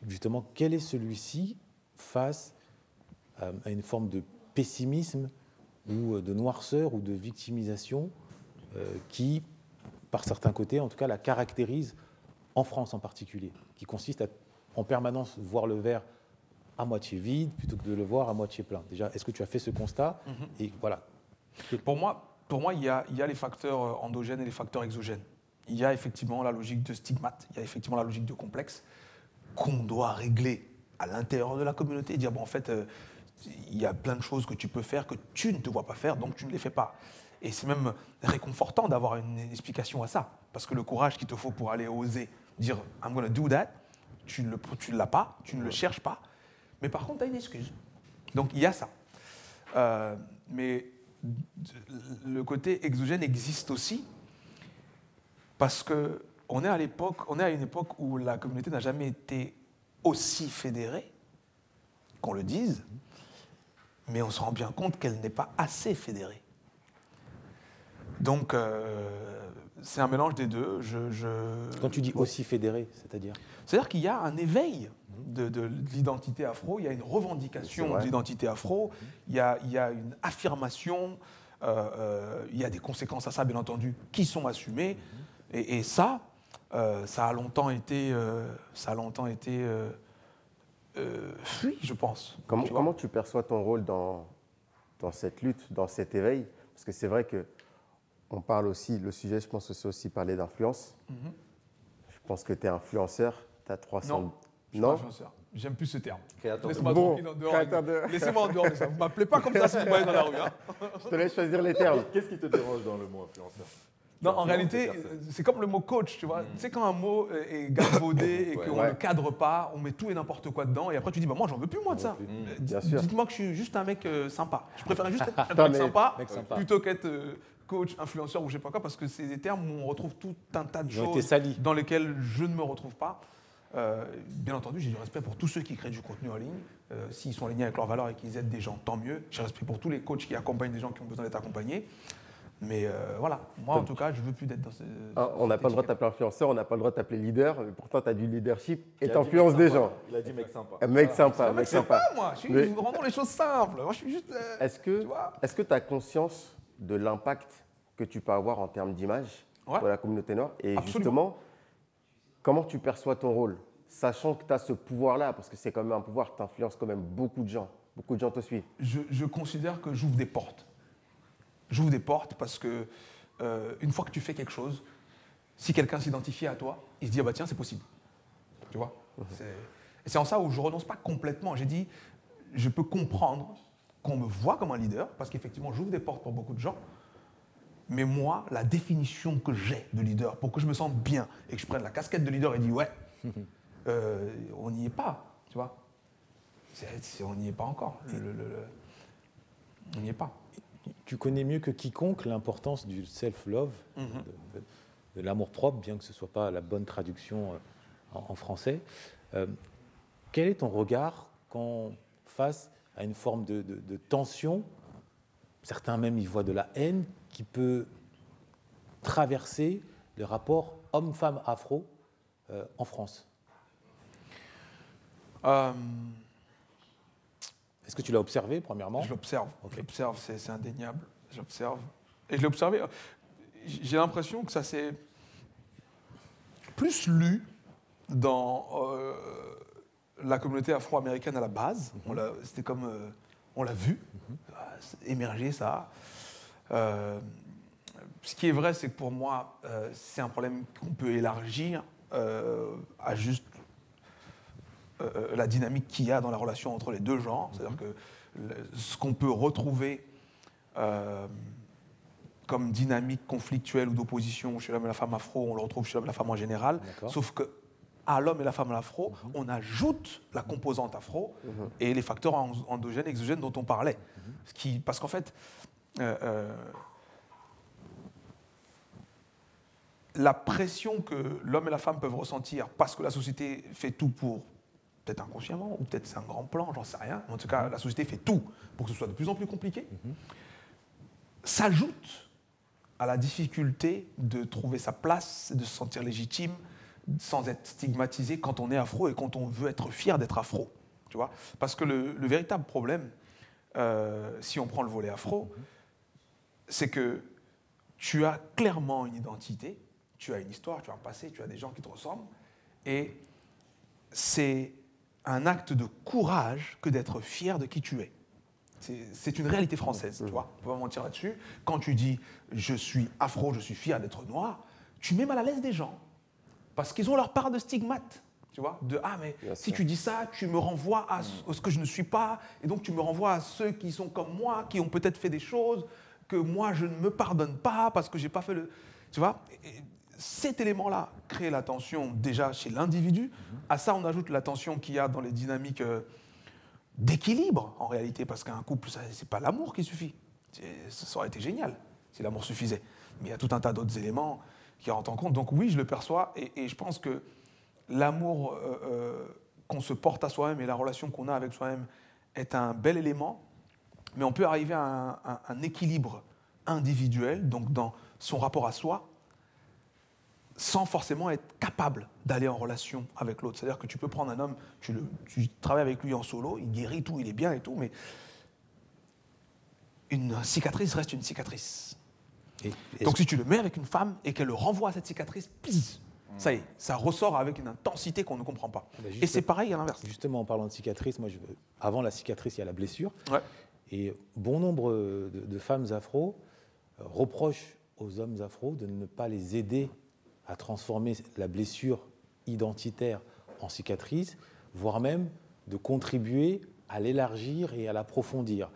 justement, quel est celui-ci face à une forme de pessimisme ou de noirceur ou de victimisation qui, par certains côtés, en tout cas, la caractérise en France en particulier, qui consiste à en permanence voir le verre à moitié vide plutôt que de le voir à moitié plein. Déjà, est-ce que tu as fait ce constat? Et voilà. Pour moi, il y a les facteurs endogènes et les facteurs exogènes. Il y a effectivement la logique de stigmate, il y a effectivement la logique de complexe qu'on doit régler à l'intérieur de la communauté et dire, bon, en fait, il y a plein de choses que tu peux faire que tu ne te vois pas faire, donc tu ne les fais pas. Et c'est même réconfortant d'avoir une explication à ça, parce que le courage qu'il te faut pour aller oser dire « I'm gonna do that », tu ne l'as pas, tu ne le cherches pas, mais par contre, tu as une excuse. Donc, il y a ça. Mais le côté exogène existe aussi parce qu'on est à une époque où la communauté n'a jamais été aussi fédérée, qu'on le dise, mais on se rend bien compte qu'elle n'est pas assez fédérée. Donc, c'est un mélange des deux. Quand tu dis aussi fédéré, c'est-à-dire? C'est-à-dire qu'il y a un éveil de l'identité afro, il y a une revendication de l'identité afro, il y a une affirmation Il y a des conséquences à ça, bien entendu, qui sont assumées. Et ça, ça a longtemps été fui, je pense. Comment tu perçois ton rôle dans cette lutte, dans cet éveil? Parce que c'est vrai qu'on parle aussi, le sujet, je pense que c'est aussi parler d'influence. Je pense que tu es influenceur, tu as 300... Non, je suis pas influenceur. J'aime plus ce terme. Laissez-moi tranquille en dehors. Laissez-moi en dehors de ça. Vous ne m'appelez pas comme ça si vous me voyez dans la rue. Hein. Je te laisse choisir les termes. Qu'est-ce qui te dérange dans le mot influenceur? Non, en réalité, c'est comme le mot coach, tu vois. Tu sais, quand un mot est galvaudé et qu'on ne le cadre pas, on met tout et n'importe quoi dedans, et après tu dis, bah, moi, j'en veux plus, moi, de ça. Dites-moi que je suis juste un mec sympa. Je préfère juste être un mec sympa plutôt qu'être coach, influenceur ou je sais pas quoi, parce que c'est des termes où on retrouve tout un tas de choses dans lesquelles je ne me retrouve pas. Bien entendu, j'ai du respect pour tous ceux qui créent du contenu en ligne. S'ils sont alignés avec leurs valeurs et qu'ils aident des gens, tant mieux. J'ai respect pour tous les coachs qui accompagnent des gens qui ont besoin d'être accompagnés. Mais voilà, moi en tout cas, je ne veux plus d'être dans ce... on n'a pas le droit de t'appeler influenceur, on n'a pas le droit de t'appeler leader, mais pourtant tu as du leadership et tu influences des gens. Il a dit mec sympa. Un mec sympa, mec sympa. Moi, rendons les choses simples. Moi, je suis juste... Est-ce que tu as conscience de l'impact que tu peux avoir en termes d'image pour la communauté noire? Et justement, comment tu perçois ton rôle, sachant que tu as ce pouvoir-là, parce que c'est quand même un pouvoir, tu influences quand même beaucoup de gens te suivent. Je considère que j'ouvre des portes. J'ouvre des portes parce que une fois que tu fais quelque chose, si quelqu'un s'identifie à toi, il se dit ah bah tiens c'est possible, tu vois. Et c'est en ça où je renonce pas complètement. J'ai dit je peux comprendre qu'on me voit comme un leader parce qu'effectivement j'ouvre des portes pour beaucoup de gens. Mais moi, la définition que j'ai de leader, pour que je me sente bien et que je prenne la casquette de leader et dire ouais, on n'y est pas, tu vois. On n'y est pas encore. On n'y est pas. Tu connais mieux que quiconque l'importance du self-love, de l'amour-propre, bien que ce ne soit pas la bonne traduction en français. Quel est ton regard quand, face à une forme de tension, certains même y voient de la haine, qui peut traverser le rapport homme-femme afro en France? Est-ce que tu l'as observé, premièrement? Je l'observe. Okay. Je l'observe, c'est indéniable. Je l'observe. Et je l'ai observé. J'ai l'impression que ça s'est plus lu dans la communauté afro-américaine à la base. C'était comme... on l'a vu émerger, ça. Ce qui est vrai, c'est que pour moi, c'est un problème qu'on peut élargir à juste la dynamique qu'il y a dans la relation entre les deux genres. C'est-à-dire que ce qu'on peut retrouver comme dynamique conflictuelle ou d'opposition chez l'homme et la femme afro, on le retrouve chez l'homme et la femme en général. Sauf qu'à l'homme et la femme afro, on ajoute la composante afro et les facteurs endogènes, exogènes dont on parlait. Parce qu'en fait, la pression que l'homme et la femme peuvent ressentir parce que la société fait tout pour, peut-être inconsciemment, ou peut-être c'est un grand plan, j'en sais rien, mais en tout cas, la société fait tout pour que ce soit de plus en plus compliqué, s'ajoute à la difficulté de trouver sa place, de se sentir légitime, sans être stigmatisé quand on est afro et quand on veut être fier d'être afro. Tu vois ? Parce que le véritable problème, si on prend le volet afro, c'est que tu as clairement une identité, tu as une histoire, tu as un passé, tu as des gens qui te ressemblent, et c'est un acte de courage que d'être fier de qui tu es. C'est une réalité française, tu vois, on ne peut pas mentir là-dessus. Quand tu dis « je suis afro, je suis fier d'être noir », tu mets mal à l'aise des gens, parce qu'ils ont leur part de stigmate, tu vois, de « ah mais si tu dis ça, tu me renvoies à ce que je ne suis pas, et donc tu me renvoies à ceux qui sont comme moi, qui ont peut-être fait des choses que moi je ne me pardonne pas parce que je n'ai pas fait le... » Tu vois, cet élément-là crée la tension déjà chez l'individu. À ça, on ajoute la tension qu'il y a dans les dynamiques d'équilibre, en réalité, parce qu'un couple, ce n'est pas l'amour qui suffit. Ça aurait été génial si l'amour suffisait. Mais il y a tout un tas d'autres éléments qui rentrent en compte. Donc oui, je le perçois, et je pense que l'amour qu'on se porte à soi-même et la relation qu'on a avec soi-même est un bel élément, mais on peut arriver à un équilibre individuel, donc dans son rapport à soi, sans forcément être capable d'aller en relation avec l'autre. C'est-à-dire que tu peux prendre un homme, tu travailles avec lui en solo, il guérit tout, il est bien et tout, mais une cicatrice reste une cicatrice. Et Donc si tu le mets avec une femme et qu'elle le renvoie à cette cicatrice, pisse, ça y est, ça ressort avec une intensité qu'on ne comprend pas. Et c'est pareil à l'inverse. Justement, en parlant de cicatrice, moi, avant la cicatrice, il y a la blessure. Ouais. Et bon nombre de femmes afro reprochent aux hommes afro de ne pas les aider à transformer la blessure identitaire en cicatrice, voire même de contribuer à l'élargir et à l'approfondir.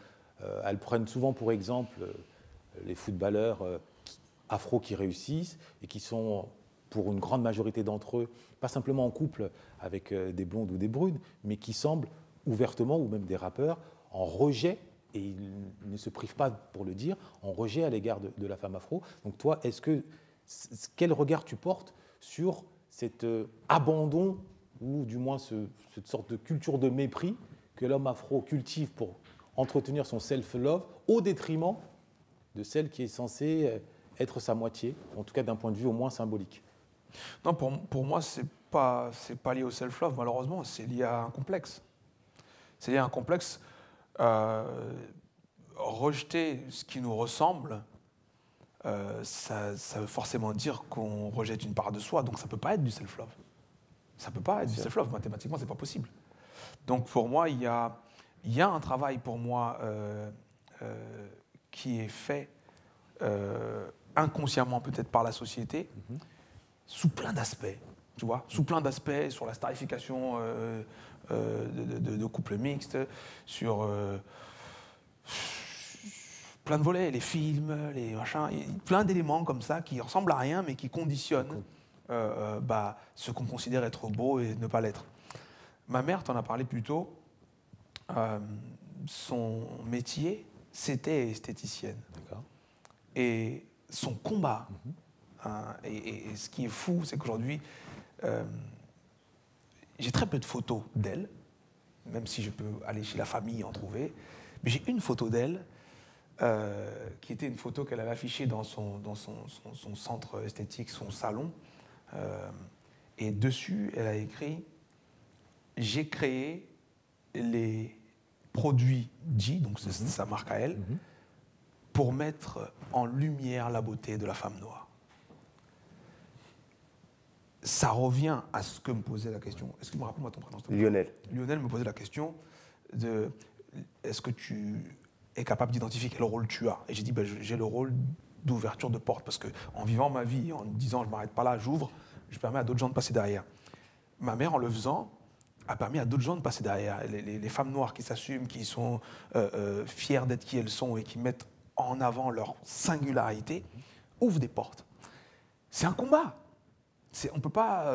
Elles prennent souvent pour exemple les footballeurs afro qui réussissent et qui sont, pour une grande majorité d'entre eux, pas simplement en couple avec des blondes ou des brunes, mais qui semblent ouvertement, ou même des rappeurs, en rejet, et ils ne se privent pas pour le dire, en rejet à l'égard de la femme afro. Donc toi, quel regard tu portes sur cet abandon, ou du moins cette sorte de culture de mépris que l'homme afro cultive pour entretenir son self-love au détriment de celle qui est censée être sa moitié, en tout cas d'un point de vue au moins symbolique? Non, pour moi, c'est pas lié au self-love, malheureusement, c'est lié à un complexe. C'est lié à un complexe. Rejeter ce qui nous ressemble, ça veut forcément dire qu'on rejette une part de soi, donc ça ne peut pas être du self-love. Ça ne peut pas être du self-love, mathématiquement, ce n'est pas possible. Donc pour moi, il y a un travail pour moi qui est fait inconsciemment peut-être par la société, sous plein d'aspects, tu vois, sous plein d'aspects, sur la starification de couples mixtes, sur plein de volets, les films, les machins, plein d'éléments comme ça qui ressemblent à rien mais qui conditionnent ce qu'on considère être beau et ne pas l'être. Ma mère, t'en as parlé plus tôt, son métier, c'était esthéticienne. D'accord. Et son combat, et ce qui est fou, c'est qu'aujourd'hui, j'ai très peu de photos d'elle, même si je peux aller chez la famille et en trouver, mais j'ai une photo d'elle qui était une photo qu'elle avait affichée dans son centre esthétique, son salon, et dessus, elle a écrit « J'ai créé les produits G », donc c'est sa marque à elle, pour mettre en lumière la beauté de la femme noire. Ça revient à ce que me posait la question. Est-ce que me rappelle-moi ton prénom? Lionel. Lionel me posait la question de est-ce que tu es capable d'identifier quel rôle tu as? Et j'ai dit j'ai le rôle d'ouverture de porte parce qu'en vivant ma vie, en disant je ne m'arrête pas là, j'ouvre, je permets à d'autres gens de passer derrière. Ma mère, en le faisant, a permis à d'autres gens de passer derrière. Les femmes noires qui s'assument, qui sont fières d'être qui elles sont et qui mettent en avant leur singularité, ouvrent des portes. C'est un combat. On ne peut pas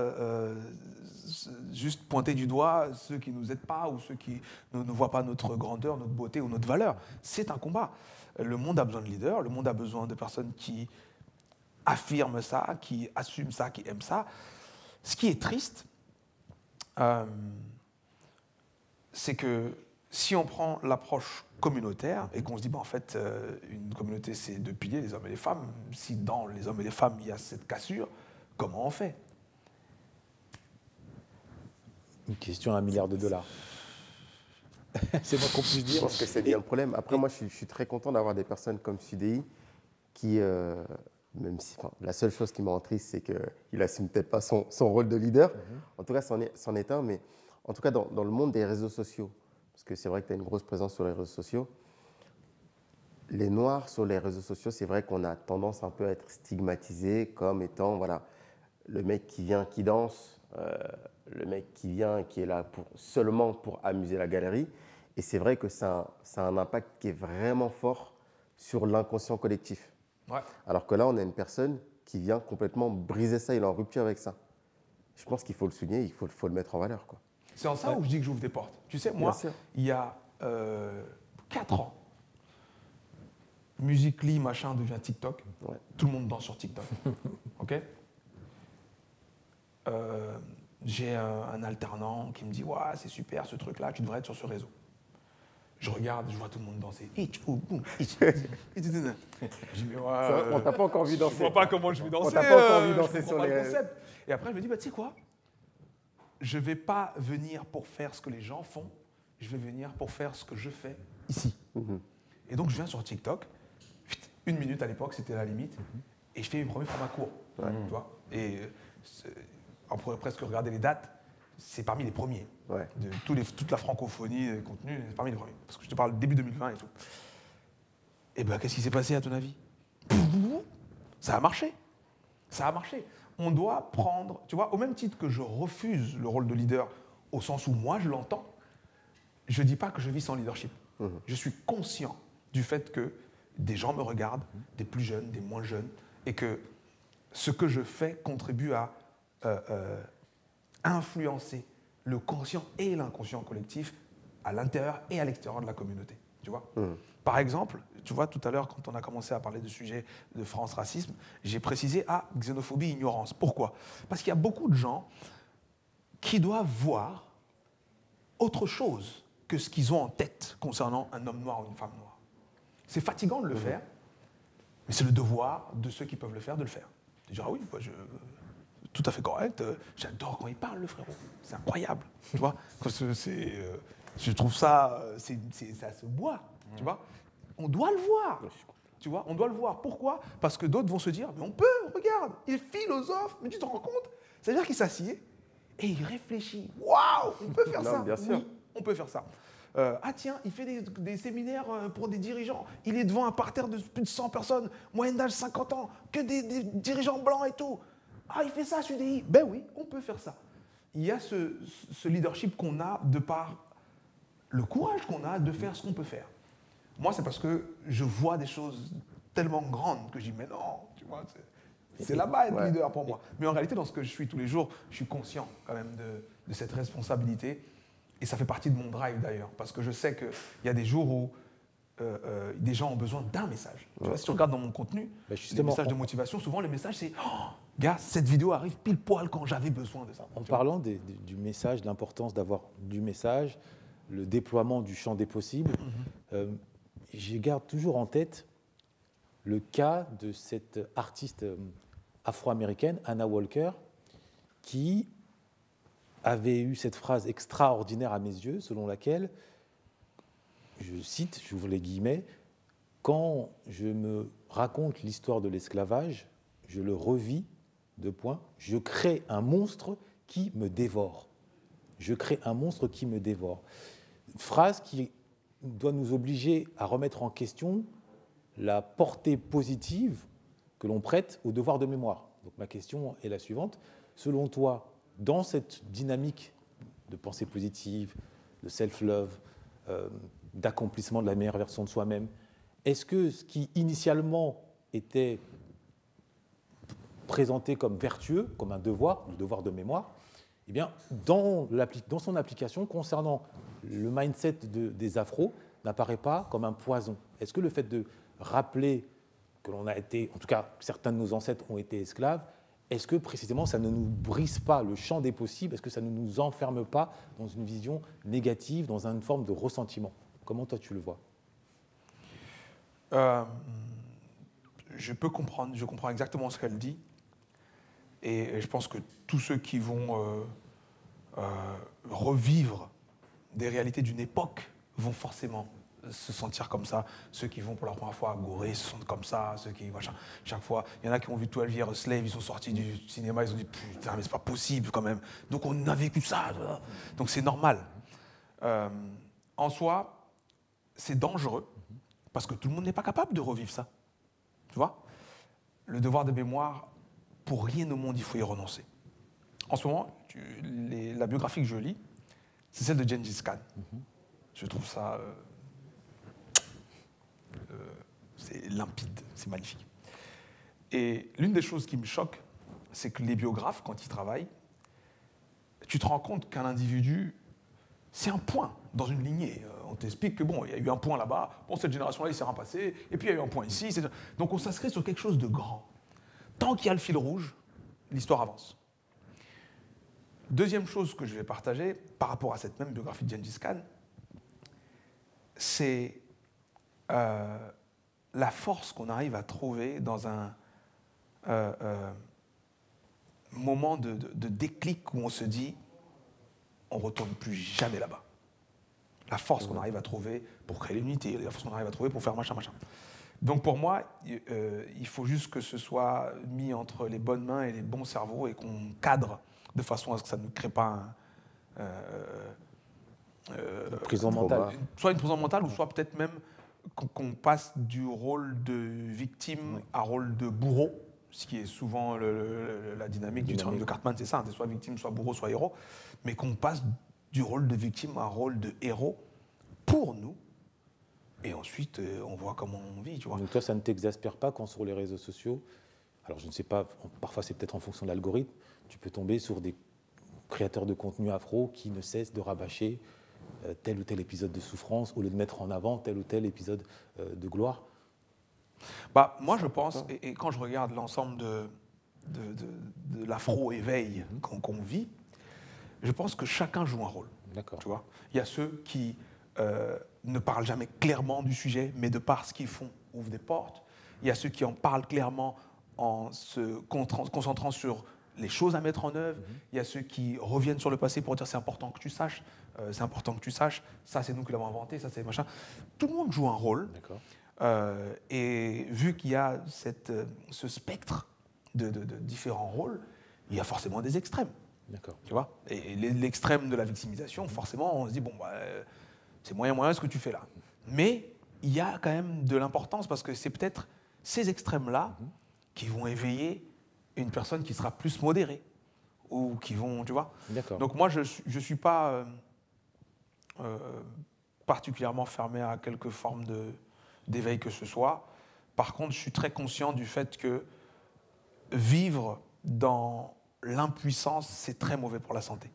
juste pointer du doigt ceux qui ne nous aident pas ou ceux qui ne voient pas notre grandeur, notre beauté ou notre valeur. C'est un combat. Le monde a besoin de leaders, le monde a besoin de personnes qui affirment ça, qui assument ça, qui aiment ça. Ce qui est triste, c'est que si on prend l'approche communautaire et qu'on se dit, en fait, une communauté, c'est deux piliers, les hommes et les femmes, si dans les hommes et les femmes, il y a cette cassure, comment on fait? Une question à $1 milliard. C'est moi qu'on puisse dire. Je pense que c'est bien le problème. Après, moi, je suis très content d'avoir des personnes comme Sudei qui, même si la seule chose qui me rend triste, c'est qu'il n'assume peut-être pas son rôle de leader. En tout cas, c'en est un. Mais en tout cas, dans le monde des réseaux sociaux, parce que c'est vrai que tu as une grosse présence sur les réseaux sociaux, les Noirs sur les réseaux sociaux, c'est vrai qu'on a tendance un peu à être stigmatisés comme étant le mec qui vient, qui danse, le mec qui vient et qui est là seulement pour amuser la galerie. Et c'est vrai que ça a un impact qui est vraiment fort sur l'inconscient collectif. Ouais. Alors que là, on a une personne qui vient complètement briser ça, il est en rupture avec ça. Je pense qu'il faut le souligner, il faut le mettre en valeur, quoi. C'est en ça où je dis que j'ouvre des portes. Tu sais, moi, il y a 4 ans, Musical.ly, machin, devient TikTok. Ouais. Tout le monde danse sur TikTok. OK? J'ai un alternant qui me dit « Ouais, c'est super ce truc-là, tu devrais être sur ce réseau. » Je regarde, je vois tout le monde danser. Je dis mais ouais, on t'a pas encore vu danser. Je vois pas comment je vais danser. On t'a pas encore vu danser sur les réseaux. Et après, je me dis, tu sais quoi? Je vais pas venir pour faire ce que les gens font. Je vais venir pour faire ce que je fais ici. Et donc, je viens sur TikTok. 1 minute à l'époque, c'était la limite. Et je fais mes premiers formats courts. Tu vois, et on pourrait presque regarder les dates. C'est parmi les premiers. De toute la francophonie, les contenus, c'est parmi les premiers. Parce que je te parle début 2020 et tout. Et bien, qu'est-ce qui s'est passé à ton avis? Ça a marché. Ça a marché. On doit prendre, tu vois, au même titre que je refuse le rôle de leader, au sens où moi je l'entends, je ne dis pas que je vis sans leadership. Je suis conscient du fait que des gens me regardent, des plus jeunes, des moins jeunes, et que ce que je fais contribue à influencer le conscient et l'inconscient collectif à l'intérieur et à l'extérieur de la communauté. Tu vois Par exemple, tu vois, tout à l'heure, quand on a commencé à parler du sujet de France Racisme, j'ai précisé xénophobie, ignorance. Pourquoi? Parce qu'il y a beaucoup de gens qui doivent voir autre chose que ce qu'ils ont en tête concernant un homme noir ou une femme noire. C'est fatigant de le faire, mais c'est le devoir de ceux qui peuvent le faire de le faire. De dire, ah oui, moi, tout à fait correct, j'adore quand il parle, le frérot. C'est incroyable, tu vois. Je trouve ça, ça se boit, tu vois. On doit le voir, tu vois. On doit le voir. Pourquoi? Parce que d'autres vont se dire, mais on peut, regarde, il est philosophe, mais tu te rends compte? C'est-à-dire qu'il s'assied et il réfléchit. Waouh, on peut faire ça. Bien sûr. Oui, on peut faire ça. Tiens, il fait des séminaires pour des dirigeants. Il est devant un parterre de plus de 100 personnes, moyenne d'âge 50 ans, que des dirigeants blancs et tout. Ah, il fait ça, CDI. Ben oui, on peut faire ça. Il y a ce leadership qu'on a de par le courage qu'on a de faire ce qu'on peut faire. Moi, c'est parce que je vois des choses tellement grandes que je dis, mais non, tu vois, c'est là-bas être leader pour moi. Mais en réalité, dans ce que je suis tous les jours, je suis conscient quand même de cette responsabilité. Et ça fait partie de mon drive d'ailleurs, parce que je sais qu'il y a des jours où des gens ont besoin d'un message. Tu vois, si tu regardes dans mon contenu, les messages de motivation, souvent les messages c'est oh, gars, cette vidéo arrive pile poil quand j'avais besoin de ça. En parlant du message, de l'importance d'avoir du message, le déploiement du champ des possibles, je garde toujours en tête le cas de cette artiste afro-américaine, Anna Walker, qui avait eu cette phrase extraordinaire à mes yeux, selon laquelle, je cite, j'ouvre les guillemets, « Quand je me raconte l'histoire de l'esclavage, je le revis, je crée un monstre qui me dévore. Je crée un monstre qui me dévore. » Une phrase qui doit nous obliger à remettre en question la portée positive que l'on prête au devoir de mémoire. Donc ma question est la suivante. Selon toi, dans cette dynamique de pensée positive, de self-love, d'accomplissement de la meilleure version de soi-même, est-ce que ce qui initialement était présenté comme vertueux, comme un devoir, le devoir de mémoire, eh bien, dans son application concernant le mindset des afros, n'apparaît pas comme un poison? Est-ce que le fait de rappeler que l'on a été, en tout cas certains de nos ancêtres ont été esclaves, est-ce que précisément ça ne nous brise pas le champ des possibles? Est-ce que ça ne nous enferme pas dans une vision négative, dans une forme de ressentiment? Comment toi tu le vois? Je peux comprendre, je comprends exactement ce qu'elle dit. Et je pense que tous ceux qui vont revivre des réalités d'une époque vont forcément se sentir comme ça. Ceux qui vont pour la première fois à Gorée se sentent comme ça. Ceux qui, chaque fois, il y en a qui ont vu 12 Years a Slave, ils sont sortis du cinéma, ils ont dit putain, mais c'est pas possible quand même. Donc on a vécu ça. Donc c'est normal. En soi, c'est dangereux parce que tout le monde n'est pas capable de revivre ça. Tu vois? Le devoir de mémoire, pour rien au monde, il faut y renoncer. En ce moment, la biographie que je lis, c'est celle de Gengis Khan. Je trouve ça... c'est limpide, c'est magnifique. Et l'une des choses qui me choque, c'est que les biographes, quand ils travaillent, tu te rends compte qu'un individu, c'est un point dans une lignée. On t'explique que bon, il y a eu un point là-bas, bon, cette génération-là, il s'est rien passé, et puis il y a eu un point ici. Donc on s'inscrit sur quelque chose de grand. Tant qu'il y a le fil rouge, l'histoire avance. Deuxième chose que je vais partager par rapport à cette même biographie de Gengis Khan, c'est la force qu'on arrive à trouver dans un moment de déclic où on se dit on ne retourne plus jamais là-bas. la force qu'on arrive à trouver pour créer l'unité, la force qu'on arrive à trouver pour faire machin. Donc pour moi, il faut juste que ce soit mis entre les bonnes mains et les bons cerveaux et qu'on cadre de façon à ce que ça ne crée pas une prison mentale. Soit une prison mentale, ou soit peut-être même qu'on passe du rôle de victime à rôle de bourreau, ce qui est souvent la dynamique du triangle de Cartman, c'est ça, c'est soit victime, soit bourreau, soit héros, mais qu'on passe du rôle de victime à un rôle de héros pour nous, et ensuite on voit comment on vit, tu vois. Donc toi, ça ne t'exaspère pas quand sur les réseaux sociaux, alors je ne sais pas, parfois c'est peut-être en fonction de l'algorithme, tu peux tomber sur des créateurs de contenu afro qui ne cessent de rabâcher tel ou tel épisode de souffrance au lieu de mettre en avant tel ou tel épisode de gloire? Bah, moi, je pense, et quand je regarde l'ensemble de l'afro-éveil qu'on vit, je pense que chacun joue un rôle. D'accord. Tu vois, il y a ceux qui ne parlent jamais clairement du sujet, mais de par ce qu'ils font, ouvrent des portes. Il y a ceux qui en parlent clairement en se concentrant sur les choses à mettre en œuvre. Il y a ceux qui reviennent sur le passé pour dire c'est important que tu saches, ça c'est nous qui l'avons inventé, ça c'est machin. Tout le monde joue un rôle. D'accord. Et vu qu'il y a ce spectre de différents rôles, il y a forcément des extrêmes. D'accord. Tu vois, et l'extrême de la victimisation, forcément, on se dit, bon, bah, c'est moyen ce que tu fais là. Mais il y a quand même de l'importance parce que c'est peut-être ces extrêmes-là qui vont éveiller une personne qui sera plus modérée ou qui vont, tu vois. D'accord. Donc moi, je ne suis pas particulièrement fermé à quelque forme d'éveil que ce soit. Par contre, je suis très conscient du fait que vivre dans l'impuissance, c'est très mauvais pour la santé.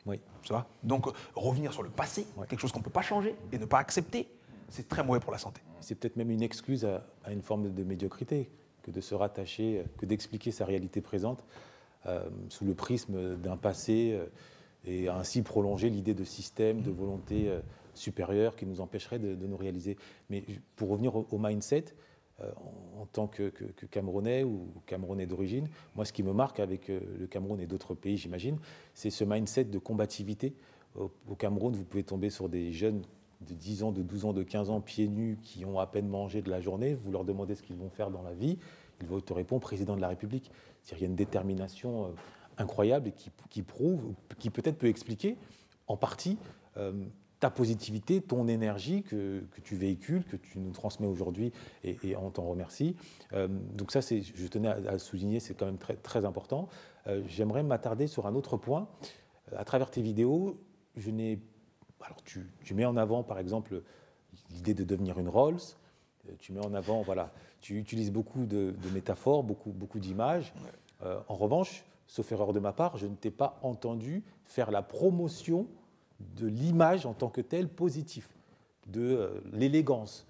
Oui. Tu vois ? Donc, revenir sur le passé, quelque chose qu'on ne peut pas changer et ne pas accepter, c'est très mauvais pour la santé. C'est peut-être même une excuse à une forme de médiocrité que de se rattacher, que d'expliquer sa réalité présente sous le prisme d'un passé et ainsi prolonger l'idée de système, de volonté supérieure qui nous empêcherait de nous réaliser. Mais pour revenir au mindset, en tant que Camerounais ou Camerounais d'origine, moi ce qui me marque avec le Cameroun et d'autres pays, j'imagine, c'est ce mindset de combativité. Au Cameroun, vous pouvez tomber sur des jeunes de 10 ans, de 12 ans, de 15 ans, pieds nus, qui ont à peine mangé de la journée. Vous leur demandez ce qu'ils vont faire dans la vie, ils vont te répondre président de la République. C'est-à-dire qu'il y a une détermination incroyable et qui prouve, qui peut-être peut expliquer en partie ta positivité, ton énergie que tu véhicules, que tu nous transmets aujourd'hui, et on t'en remercie. Donc ça, je tenais à souligner, c'est quand même très, très important. J'aimerais m'attarder sur un autre point. À travers tes vidéos, alors tu mets en avant, par exemple, l'idée de devenir une Rolls. Tu mets en avant, voilà, tu utilises beaucoup de métaphores, beaucoup d'images. En revanche, sauf erreur de ma part, je ne t'ai pas entendu faire la promotion de l'image en tant que telle positive, de l'élégance.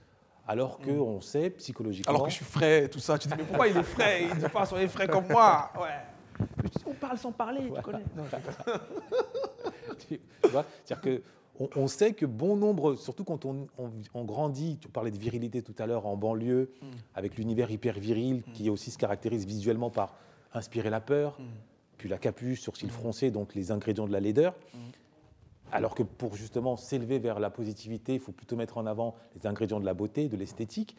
Alors qu'on sait psychologiquement... Alors que je suis frais, tout ça. Tu dis, mais pourquoi il est frais? Il dit pas soyez frais comme moi. Ouais. Mais on parle sans parler, voilà. Tu connais. Non, tu vois, c'est-à-dire qu'on sait que bon nombre, surtout quand on grandit, tu parlais de virilité tout à l'heure en banlieue, avec l'univers hyper viril, qui aussi se caractérise visuellement par inspirer la peur, puis la capuche, sourcils froncés, donc les ingrédients de la laideur. Alors que pour justement s'élever vers la positivité, il faut plutôt mettre en avant les ingrédients de la beauté, de l'esthétique.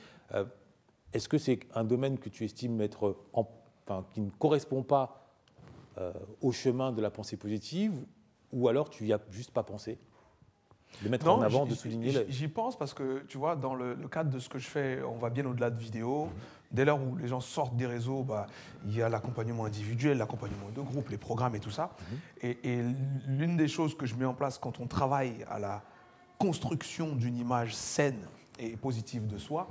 Est-ce que c'est un domaine que tu estimes qui ne correspond pas au chemin de la pensée positive, ou alors tu n'y as juste pas pensé? De mettre en avant, de souligner... J'y pense parce que, tu vois, dans le cadre de ce que je fais, on va bien au-delà de vidéos. Dès lors où les gens sortent des réseaux, il y a l'accompagnement individuel, l'accompagnement de groupe, les programmes et tout ça. Et l'une des choses que je mets en place quand on travaille à la construction d'une image saine et positive de soi,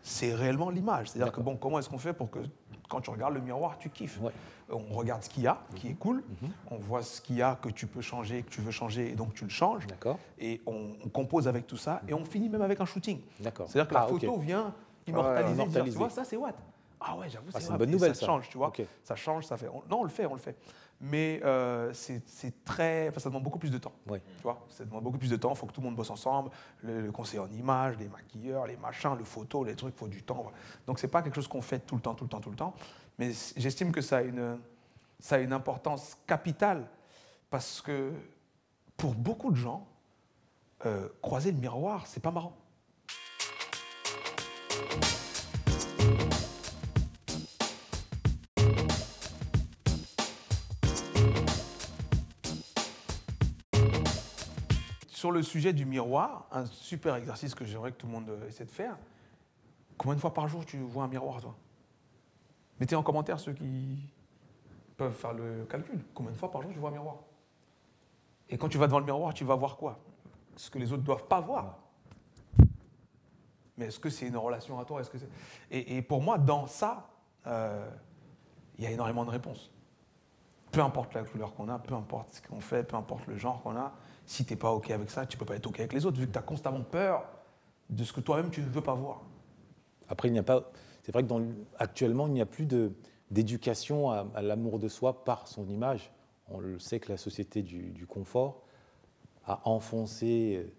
c'est réellement l'image. C'est-à-dire que, comment est-ce qu'on fait pour que, quand tu regardes le miroir, tu kiffes? On regarde ce qu'il y a, qui est cool. On voit ce qu'il y a que tu peux changer, que tu veux changer, et donc tu le changes. Et on compose avec tout ça, et on finit même avec un shooting. C'est-à-dire que la photo vient immortaliser. Dire, tu vois, ça c'est Watt. Ah ouais, j'avoue, c'est une bonne nouvelle, ça change, tu vois. Ça change, ça fait. Non, on le fait. Mais c'est très. Enfin, ça demande beaucoup plus de temps. Tu vois, ça demande beaucoup plus de temps. Il faut que tout le monde bosse ensemble. Le conseiller en images, les maquilleurs, les machins, le photo, les trucs, il faut du temps. Donc, c'est pas quelque chose qu'on fait tout le temps. Mais j'estime que ça a une importance capitale parce que pour beaucoup de gens, croiser le miroir, c'est pas marrant. Sur le sujet du miroir, un super exercice que j'aimerais que tout le monde essaie de faire. Combien de fois par jour tu vois un miroir, toi? Mettez en commentaire ceux qui peuvent faire le calcul. Combien de fois par jour tu vois un miroir? Et quand tu vas devant le miroir, tu vas voir quoi? Ce que les autres ne doivent pas voir. Mais est-ce que c'est une relation à toi? Et pour moi, dans ça, il y a énormément de réponses. Peu importe la couleur qu'on a, peu importe ce qu'on fait, peu importe le genre qu'on a, si tu n'es pas OK avec ça, tu ne peux pas être OK avec les autres, vu que tu as constamment peur de ce que toi-même tu ne veux pas voir. Après, c'est vrai que actuellement, il n'y a plus d'éducation à l'amour de soi par son image. On le sait que la société du confort a enfoncé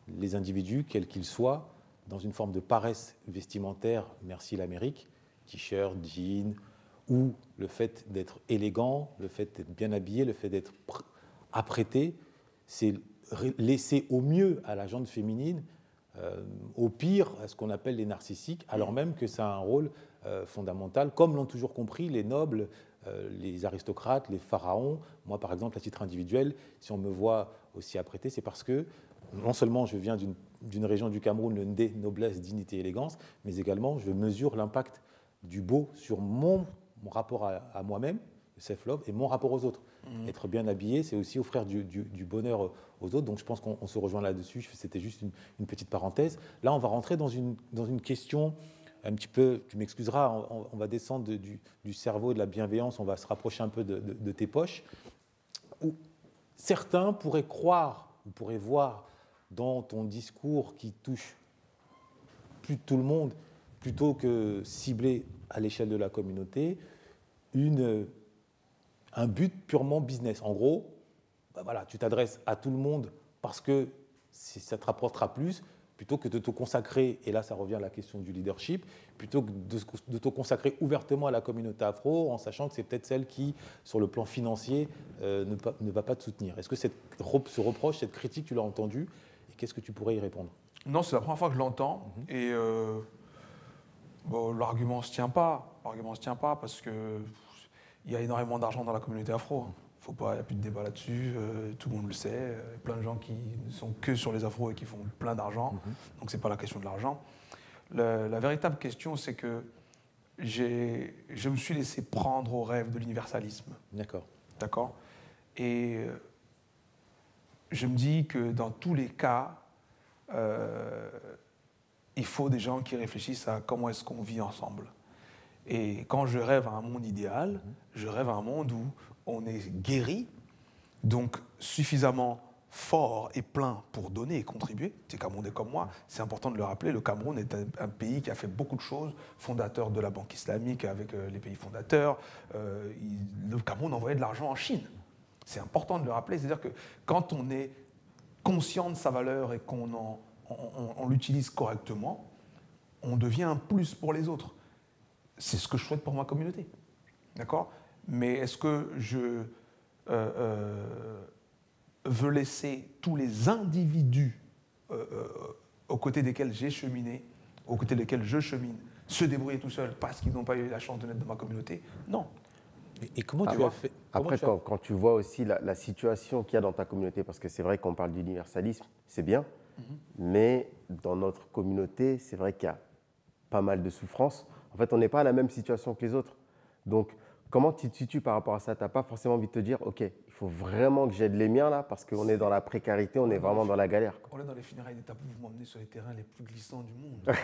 les individus, quels qu'ils soient, dans une forme de paresse vestimentaire, merci l'Amérique, t-shirt, jean, ou le fait d'être élégant, le fait d'être bien habillé, le fait d'être apprêté, c'est laisser au mieux à la gente féminine, au pire à ce qu'on appelle les narcissiques, alors même que ça a un rôle fondamental, comme l'ont toujours compris les nobles, les aristocrates, les pharaons. Moi, par exemple, à titre individuel, si on me voit aussi apprêté, c'est parce que non seulement je viens d'une région du Cameroun, le Ndé, noblesse, dignité, élégance, mais également je mesure l'impact du beau sur mon rapport à moi-même, le self-love, et mon rapport aux autres. Être bien habillé, c'est aussi offrir du bonheur aux autres. Donc je pense qu'on se rejoint là-dessus. C'était juste une petite parenthèse. Là, on va rentrer dans une question un petit peu, tu m'excuseras, on va descendre du cerveau et de la bienveillance, on va se rapprocher un peu de tes poches, où certains pourraient croire, ou pourraient voir dans ton discours qui touche plus tout le monde, plutôt que ciblé à l'échelle de la communauté, un but purement business. En gros, voilà, tu t'adresses à tout le monde parce que ça te rapportera plus, plutôt que de te consacrer, et là ça revient à la question du leadership, plutôt que de te consacrer ouvertement à la communauté afro, en sachant que c'est peut-être celle qui, sur le plan financier, ne va pas te soutenir. Est-ce que ce reproche, cette critique, tu l'as entendu, et qu'est-ce que tu pourrais y répondre? Non, c'est la première fois que je l'entends, et l'argument ne se tient pas. L'argument ne se tient pas parce qu'il y a énormément d'argent dans la communauté afro. Il n'y a plus de débat là-dessus, tout le monde le sait. Il y a plein de gens qui ne sont que sur les afros et qui font plein d'argent. Donc ce n'est pas la question de l'argent. La véritable question, c'est que je me suis laissé prendre au rêve de l'universalisme. D'accord. D'accord. Et je me dis que dans tous les cas, il faut des gens qui réfléchissent à comment est-ce qu'on vit ensemble. Et quand je rêve à un monde idéal, je rêve à un monde où on est guéri, donc suffisamment fort et plein pour donner et contribuer. C'est Camerounais comme moi, c'est important de le rappeler, le Cameroun est un pays qui a fait beaucoup de choses, fondateur de la Banque islamique avec les pays fondateurs. Le Cameroun envoyait de l'argent en Chine. C'est important de le rappeler, c'est-à-dire que quand on est conscient de sa valeur et qu'on l'utilise correctement, on devient un plus pour les autres. C'est ce que je souhaite pour ma communauté. D'accord ? Mais est-ce que je veux laisser tous les individus aux côtés desquels j'ai cheminé, aux côtés desquels je chemine, se débrouiller tout seuls parce qu'ils n'ont pas eu la chance de naître dans ma communauté? Non. Et comment tu as fait? Après, quand tu vois aussi la situation qu'il y a dans ta communauté, parce que c'est vrai qu'on parle d'universalisme, c'est bien, mais dans notre communauté, c'est vrai qu'il y a pas mal de souffrances. En fait, on n'est pas à la même situation que les autres. Donc, comment tu te situes par rapport à ça? Tu n'as pas forcément envie de te dire, OK, il faut vraiment que j'aide les miens là, parce qu'on est dans la précarité, on est vraiment dans la galère. On est dans les funérailles des tabous, vous m'emmenez sur les terrains les plus glissants du monde.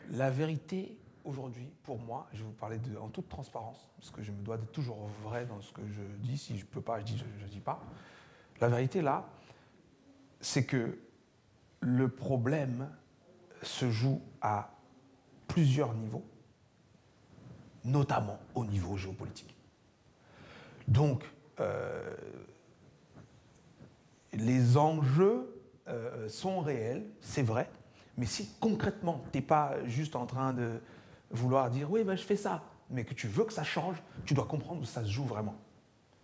La vérité, aujourd'hui, pour moi, je vais vous parler en toute transparence, parce que je me dois d'être toujours vrai dans ce que je dis. Si je ne peux pas, je ne dis pas. La vérité, là, c'est que le problème se joue à plusieurs niveaux, notamment au niveau géopolitique. Donc, les enjeux sont réels, c'est vrai, mais si concrètement, tu n'es pas juste en train de vouloir dire « oui, ben, je fais ça », mais que tu veux que ça change, tu dois comprendre où ça se joue vraiment.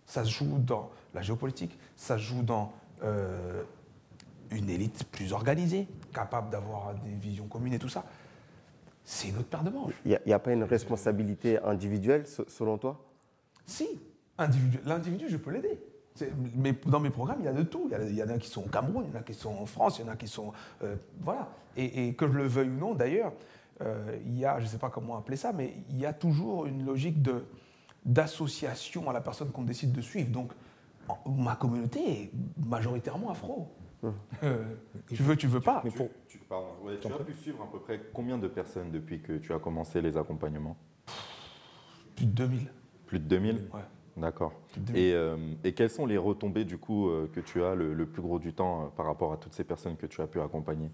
Ça se joue dans la géopolitique, ça se joue dans une élite plus organisée, capable d'avoir des visions communes et tout ça, c'est une autre paire de manches. Il n'y a pas une responsabilité individuelle, selon toi? Si, l'individu, je peux l'aider. Mais dans mes programmes, il y a de tout. Il y en a qui sont au Cameroun, il y en a qui sont en France, il y en a qui sont... voilà. Et que je le veuille ou non, d'ailleurs, il y a, je ne sais pas comment appeler ça, mais il y a toujours une logique d'association à la personne qu'on décide de suivre. Donc, ma communauté est majoritairement afro. Tu veux pas. Mais tu as pu suivre à peu près combien de personnes depuis que tu as commencé les accompagnements? Plus de 2000. Plus de 2000? Ouais. D'accord. Et quelles sont les retombées du coup que tu as le plus gros du temps par rapport à toutes ces personnes que tu as pu accompagner?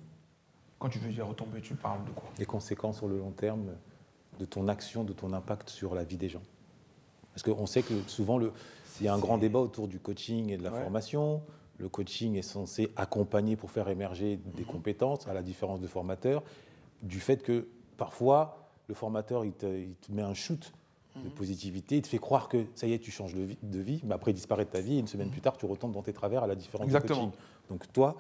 Quand tu veux dire retombées, tu parles de quoi? Les conséquences sur le long terme de ton action, de ton impact sur la vie des gens. Parce qu'on sait que souvent, il y a un grand débat autour du coaching et de la formation. Le coaching est censé accompagner pour faire émerger des compétences, à la différence de formateur, du fait que parfois, le formateur, il te met un shoot de positivité, il te fait croire que ça y est, tu changes de vie, mais après il disparaît de ta vie et une semaine plus tard, tu retombes dans tes travers à la différence du coaching. Donc toi,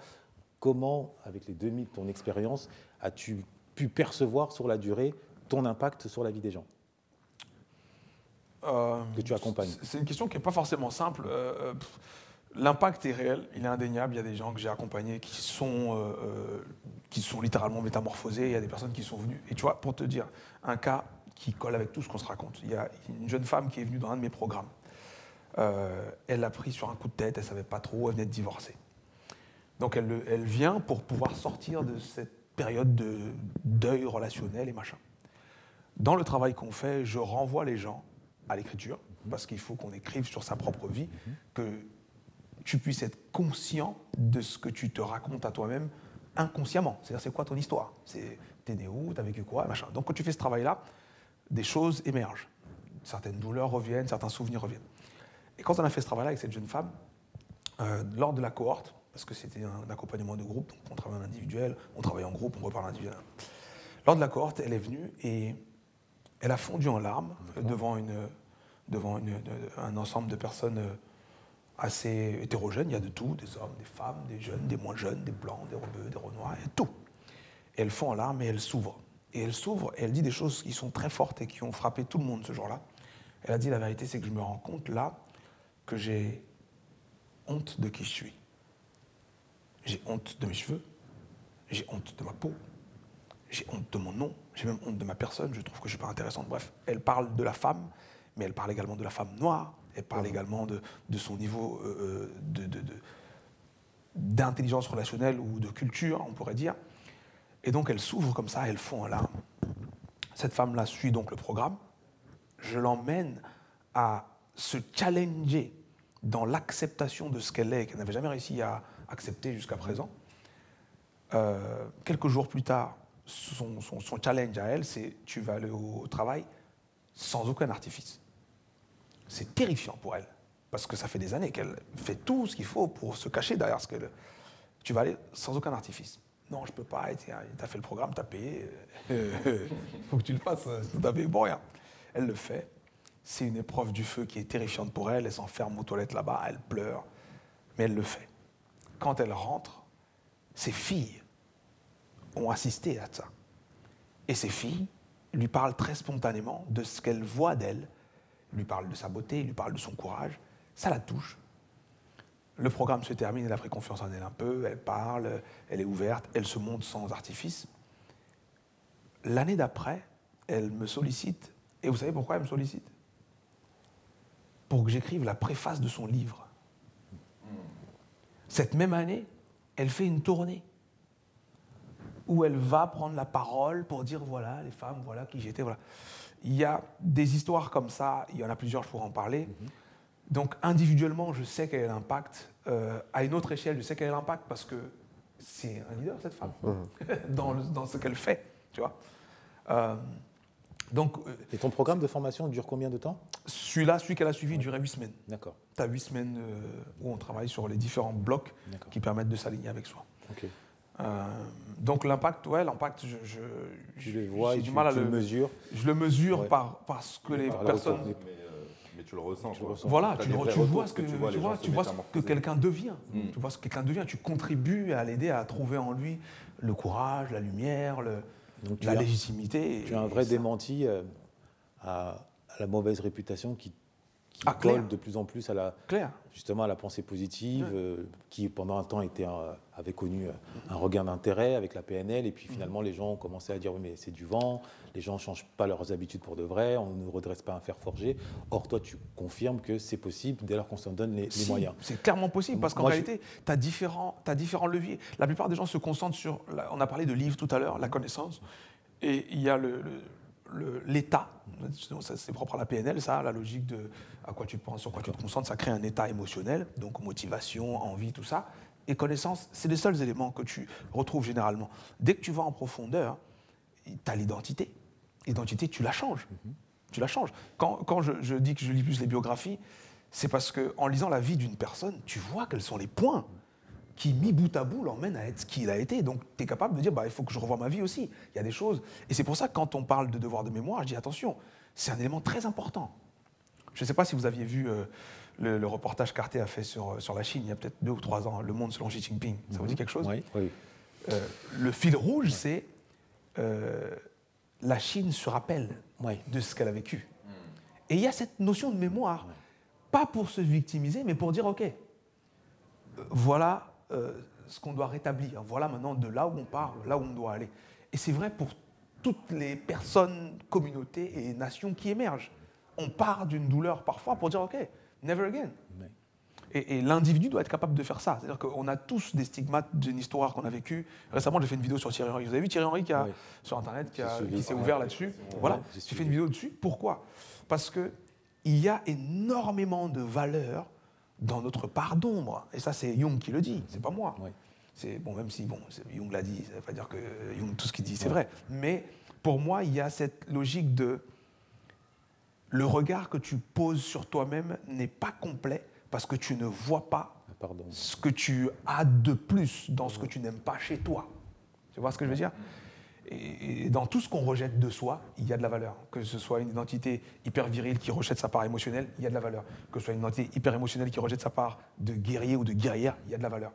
comment, avec les 2000, ton expérience, as-tu pu percevoir sur la durée ton impact sur la vie des gens que tu accompagnes? C'est une question qui n'est pas forcément simple. L'impact est réel, il est indéniable. Il y a des gens que j'ai accompagnés qui sont littéralement métamorphosés. Il y a des personnes qui sont venues. Et tu vois, pour te dire, un cas qui colle avec tout ce qu'on se raconte. Il y a une jeune femme qui est venue dans un de mes programmes. Elle l'a pris sur un coup de tête, elle ne savait pas trop, elle venait de divorcer. Donc elle vient pour pouvoir sortir de cette période de deuil relationnel et machin. Dans le travail qu'on fait, je renvoie les gens à l'écriture, parce qu'il faut qu'on écrive sur sa propre vie, que tu puisses être conscient de ce que tu te racontes à toi-même inconsciemment. C'est-à-dire, c'est quoi ton histoire? T'es né où? T'as vécu quoi? Machin. Donc quand tu fais ce travail-là, des choses émergent. Certaines douleurs reviennent, certains souvenirs reviennent. Et quand on a fait ce travail-là avec cette jeune femme, lors de la cohorte, parce que c'était un accompagnement de groupe, donc on travaille en individuel, on travaille en groupe, on repart en individuel. Lors de la cohorte, elle est venue et elle a fondu en larmes devant un ensemble de personnes assez hétérogènes. Il y a de tout, des hommes, des femmes, des jeunes, des moins jeunes, des blancs, des rebeux, des renois, il y a tout. Et elle fond en larmes et elle s'ouvre. Et elle s'ouvre et elle dit des choses qui sont très fortes et qui ont frappé tout le monde ce jour-là. Elle a dit la vérité, c'est que je me rends compte là que j'ai honte de qui je suis. J'ai honte de mes cheveux, j'ai honte de ma peau, j'ai honte de mon nom, j'ai même honte de ma personne, je trouve que je ne suis pas intéressante. Bref, elle parle de la femme, mais elle parle également de la femme noire, elle parle également de son niveau d'intelligence relationnelle ou de culture, on pourrait dire. Et donc elle s'ouvre comme ça, elle fond en larmes. Cette femme-là suit donc le programme. Je l'emmène à se challenger dans l'acceptation de ce qu'elle est, qu'elle n'avait jamais réussi à accepter jusqu'à présent. Quelques jours plus tard, son challenge à elle, c'est tu vas aller au travail sans aucun artifice. C'est terrifiant pour elle, parce que ça fait des années qu'elle fait tout ce qu'il faut pour se cacher derrière ce qu'elle... Tu vas aller sans aucun artifice. Non, je ne peux pas, tu as fait le programme, tu as payé, il faut que tu le fasses, tu as payé pour rien. Elle le fait, c'est une épreuve du feu qui est terrifiante pour elle, elle s'enferme aux toilettes là-bas, elle pleure, mais elle le fait. Quand elle rentre, ses filles ont assisté à ça. Et ses filles lui parlent très spontanément de ce qu'elles voient d'elle, lui parlent de sa beauté, lui parlent de son courage, ça la touche. Le programme se termine, elle a pris confiance en elle un peu, elle parle, elle est ouverte, elle se montre sans artifice. L'année d'après, elle me sollicite, et vous savez pourquoi elle me sollicite? Pour que j'écrive la préface de son livre. Cette même année, elle fait une tournée où elle va prendre la parole pour dire voilà les femmes, voilà qui j'étais, voilà. Il y a des histoires comme ça, il y en a plusieurs, je pourrais en parler. Donc individuellement, je sais quel est l'impact. À une autre échelle, je sais quel est l'impact parce que c'est un leader, cette femme, dans ce qu'elle fait, tu vois. Et ton programme de formation dure combien de temps? Celui qu'elle a suivi, durait 8 semaines. D'accord. Tu as 8 semaines où on travaille sur les différents blocs qui permettent de s'aligner avec soi. Okay. Donc l'impact, je le vois, j'ai du mal à le mesures. Je le mesure par ce que les personnes... Mais tu le ressens. Voilà, tu vois ce que quelqu'un devient. Tu vois ce que quelqu'un devient. Tu contribues à l'aider à trouver en lui le courage, la lumière, la légitimité. Tu as un vrai démenti à la mauvaise réputation qui colle de plus en plus à justement à la pensée positive, qui pendant un temps avait connu un regain d'intérêt avec la PNL, et puis finalement les gens ont commencé à dire oui mais c'est du vent, les gens ne changent pas leurs habitudes pour de vrai, on ne redresse pas un fer forgé. Or toi tu confirmes que c'est possible dès lors qu'on s'en donne les moyens. C'est clairement possible parce qu'en réalité tu as différents leviers. La plupart des gens se concentrent sur, on a parlé de livres tout à l'heure, la connaissance, et il y a l'état, c'est propre à la PNL, ça, la logique de à quoi tu penses, sur quoi tu te concentres, ça crée un état émotionnel, donc motivation, envie, tout ça. Et connaissance, c'est les seuls éléments que tu retrouves généralement. Dès que tu vas en profondeur, tu as l'identité. L'identité, tu la changes. Tu la changes. Quand je dis que je lis plus les biographies, c'est parce qu'en lisant la vie d'une personne, tu vois quels sont les points qui, mis bout à bout, l'emmènent à être ce qu'il a été. Donc, tu es capable de dire, il faut que je revoie ma vie aussi. Il y a des choses. Et c'est pour ça que quand on parle de devoir de mémoire, je dis, attention, c'est un élément très important. Je ne sais pas si vous aviez vu le reportage qu'Arte a fait sur la Chine, il y a peut-être 2 ou 3 ans, Le Monde selon Xi Jinping. Ça vous dit quelque chose? Oui. Le fil rouge, c'est la Chine se rappelle de ce qu'elle a vécu. Et il y a cette notion de mémoire, pas pour se victimiser, mais pour dire, OK, voilà ce qu'on doit rétablir. Voilà maintenant de là où on part, là où on doit aller. Et c'est vrai pour toutes les personnes, communautés et nations qui émergent. On part d'une douleur parfois pour dire « OK, never again ». Et l'individu doit être capable de faire ça. C'est-à-dire qu'on a tous des stigmates d'une histoire qu'on a vécue. Récemment, j'ai fait une vidéo sur Thierry Henry. Vous avez vu Thierry Henry sur Internet qui s'est ouvert là-dessus? Voilà, j'ai fait une vidéo dessus. Pourquoi? Parce qu'il y a énormément de valeurs dans notre part d'ombre. Et ça, c'est Jung qui le dit, c'est pas moi. Même si Jung l'a dit, ça ne veut pas dire que Jung, tout ce qu'il dit, c'est vrai. Mais pour moi, il y a cette logique de... Le regard que tu poses sur toi-même n'est pas complet parce que tu ne vois pas ce que tu as de plus dans ce que tu n'aimes pas chez toi. Tu vois ce que je veux dire? Et dans tout ce qu'on rejette de soi, il y a de la valeur. Que ce soit une identité hyper virile qui rejette sa part émotionnelle, il y a de la valeur. Que ce soit une identité hyper émotionnelle qui rejette sa part de guerrier ou de guerrière, il y a de la valeur.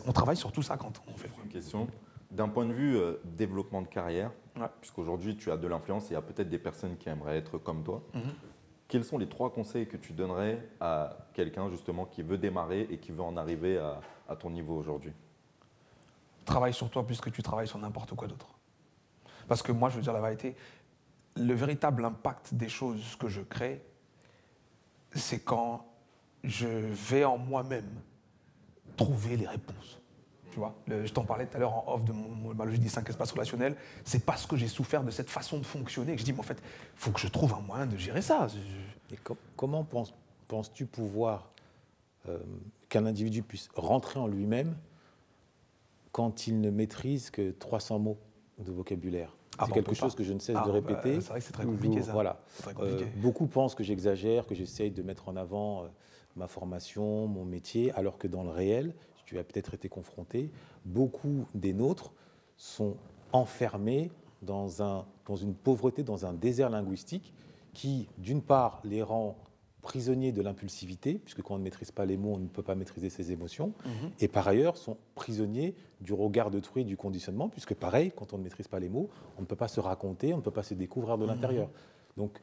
On travaille sur tout ça quand on fait. Une question. D'un point de vue développement de carrière, puisqu'aujourd'hui tu as de l'influence et il y a peut-être des personnes qui aimeraient être comme toi, quels sont les 3 conseils que tu donnerais à quelqu'un justement qui veut démarrer et qui veut en arriver à ton niveau aujourd'hui? Travaille sur toi plus que tu travailles sur n'importe quoi d'autre. Parce que moi, je veux dire la vérité, le véritable impact des choses que je crée, c'est quand je vais en moi-même trouver les réponses. Tu vois, je t'en parlais tout à l'heure en off de ma logique des 5 espaces relationnels. C'est parce que j'ai souffert de cette façon de fonctionner que je dis, mais en fait, il faut que je trouve un moyen de gérer ça. Et comment penses-tu pouvoir qu'un individu puisse rentrer en lui-même quand il ne maîtrise que 300 mots de vocabulaire? C'est quelque chose que je ne cesse de répéter. C'est vrai que c'est très compliqué, ça. Voilà. Très compliqué. Beaucoup pensent que j'exagère, que j'essaye de mettre en avant ma formation, mon métier, alors que dans le réel, tu as peut-être été confronté, beaucoup des nôtres sont enfermés dans une pauvreté, dans un désert linguistique qui, d'une part, les rend prisonniers de l'impulsivité, puisque quand on ne maîtrise pas les mots, on ne peut pas maîtriser ses émotions, et par ailleurs sont prisonniers du regard d'autrui et du conditionnement, puisque pareil, quand on ne maîtrise pas les mots, on ne peut pas se raconter, on ne peut pas se découvrir de l'intérieur. Donc,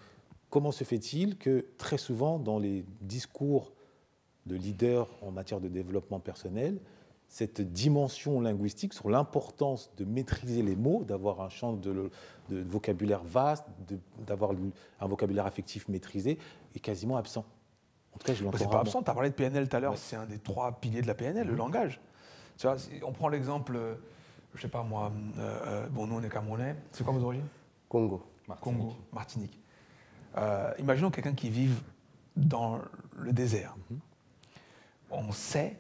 comment se fait-il que très souvent, dans les discours de leaders en matière de développement personnel, cette dimension linguistique sur l'importance de maîtriser les mots, d'avoir un champ de vocabulaire vaste, d'avoir un vocabulaire affectif maîtrisé, est quasiment absent. En tout cas, je l'entends rarement. C'est pas absent, tu as parlé de PNL tout à l'heure, c'est un des 3 piliers de la PNL, le langage. Tu vois, on prend l'exemple, je sais pas moi, nous on est Camerounais, c'est quoi vos origines? Congo. Congo, Martinique. Imaginons quelqu'un qui vive dans le désert. On sait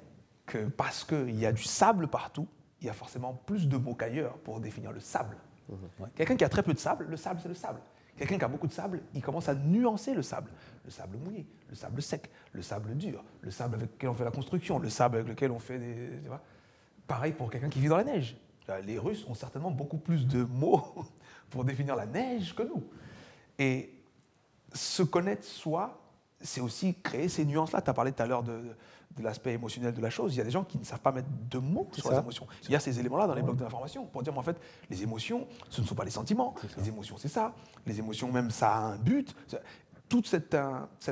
que parce qu'il y a du sable partout, il y a forcément plus de mots qu'ailleurs pour définir le sable. Quelqu'un qui a très peu de sable, le sable c'est le sable. Quelqu'un qui a beaucoup de sable, il commence à nuancer le sable. Le sable mouillé, le sable sec, le sable dur, le sable avec lequel on fait la construction, le sable avec lequel on fait des... Tu vois. Pareil pour quelqu'un qui vit dans la neige. Les Russes ont certainement beaucoup plus de mots pour définir la neige que nous. Et se connaître soi, c'est aussi créer ces nuances-là. Tu as parlé tout à l'heure de l'aspect émotionnel de la chose. Il y a des gens qui ne savent pas mettre de mots sur les émotions. Il y a ces éléments-là dans les blocs de l'information pour dire, mais en fait, les émotions, ce ne sont pas les sentiments. Les émotions, c'est ça. Les émotions, même, ça a un but. Tout cet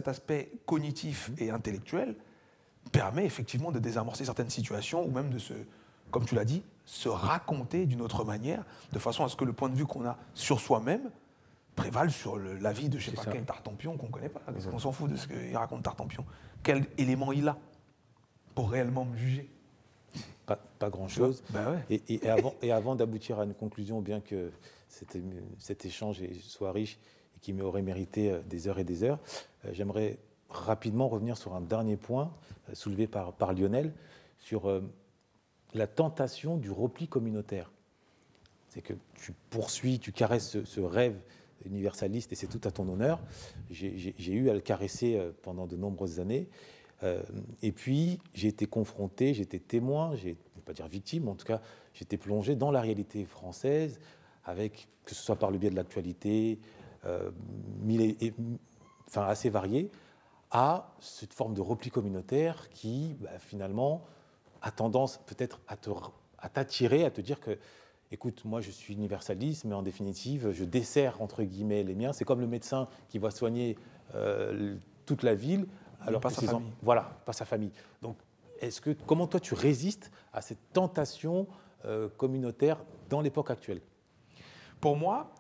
aspect cognitif et intellectuel permet effectivement de désamorcer certaines situations ou même de comme tu l'as dit, se raconter d'une autre manière, de façon à ce que le point de vue qu'on a sur soi-même prévale sur la vie de je ne sais pas quel Tartampion qu'on ne connaît pas. On s'en fout de ce qu'il raconte Tartampion. Quel élément il a pour réellement me juger? Pas grand-chose. Bah ouais. Et avant d'aboutir à une conclusion, bien que cet échange soit riche et qui m'aurait mérité des heures et des heures, j'aimerais rapidement revenir sur un dernier point soulevé par Lionel, sur la tentation du repli communautaire. C'est que tu poursuis, tu caresses ce rêve universaliste et c'est tout à ton honneur. J'ai eu à le caresser pendant de nombreuses années. Et puis, j'ai été confronté, j'étais témoin, je ne vais pas dire victime, mais en tout cas, j'étais plongé dans la réalité française, avec, que ce soit par le biais de l'actualité, assez variée, à cette forme de repli communautaire qui, finalement, a tendance peut-être à t'attirer, à te dire que, écoute, moi je suis universaliste, mais en définitive, je desserre, entre guillemets, les miens. C'est comme le médecin qui va soigner toute la ville, alors pas sa famille. Voilà, pas sa famille. Donc, comment toi tu résistes à cette tentation communautaire dans l'époque actuelle? Pour moi,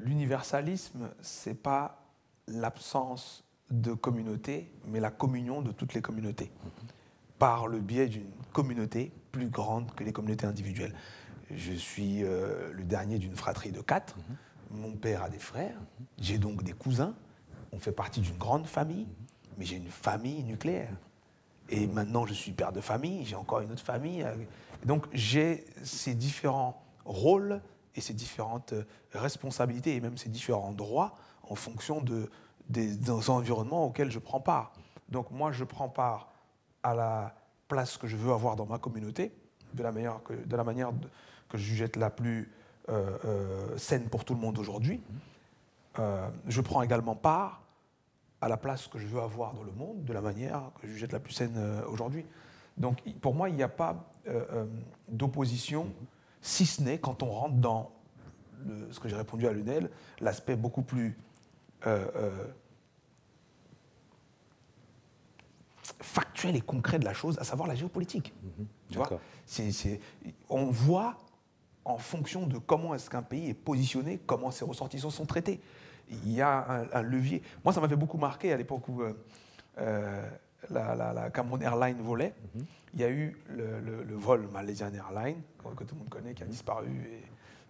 l'universalisme, ce n'est pas l'absence de communauté, mais la communion de toutes les communautés, par le biais d'une communauté plus grande que les communautés individuelles. Je suis le dernier d'une fratrie de 4, mon père a des frères, j'ai donc des cousins, on fait partie d'une grande famille, mais j'ai une famille nucléaire. Et maintenant, je suis père de famille, j'ai encore une autre famille. Donc, j'ai ces différents rôles et ces différentes responsabilités et même ces différents droits en fonction des environnements auxquels je prends part. Donc, moi, je prends part à la place que je veux avoir dans ma communauté, de la manière que je juge être la plus saine pour tout le monde aujourd'hui. Je prends également part à la place que je veux avoir dans le monde, de la manière que je juge être la plus saine aujourd'hui. Donc, pour moi, il n'y a pas d'opposition, si ce n'est quand on rentre dans ce que j'ai répondu à Lionel, l'aspect beaucoup plus factuel et concret de la chose, à savoir la géopolitique. Tu vois, on voit en fonction de comment est-ce qu'un pays est positionné, comment ses ressortissants sont traités. Il y a un levier. Moi, ça m'avait beaucoup marqué à l'époque où la Cameroun Airlines volait. Il y a eu le vol Malaysian Airlines, que tout le monde connaît, qui a disparu.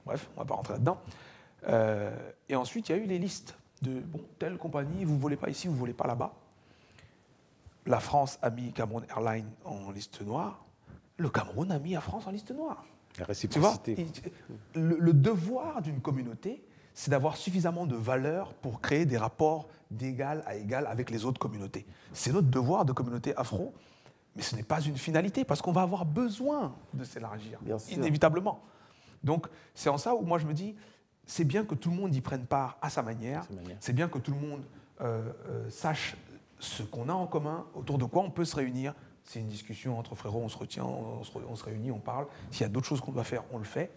Bref, on ne va pas rentrer là-dedans. Et ensuite, il y a eu les listes de telle compagnie, vous ne volez pas ici, vous ne volez pas là-bas. La France a mis Cameroun Airlines en liste noire. Le Cameroun a mis la France en liste noire. La réciprocité. Tu vois, le devoir d'une communauté, c'est d'avoir suffisamment de valeur pour créer des rapports d'égal à égal avec les autres communautés. C'est notre devoir de communauté afro, mais ce n'est pas une finalité, parce qu'on va avoir besoin de s'élargir, inévitablement. Donc, c'est en ça où moi je me dis, c'est bien que tout le monde y prenne part à sa manière, c'est bien que tout le monde sache ce qu'on a en commun, autour de quoi on peut se réunir. C'est une discussion entre frérots, on se retient, on se réunit, on parle. S'il y a d'autres choses qu'on doit faire, on le fait.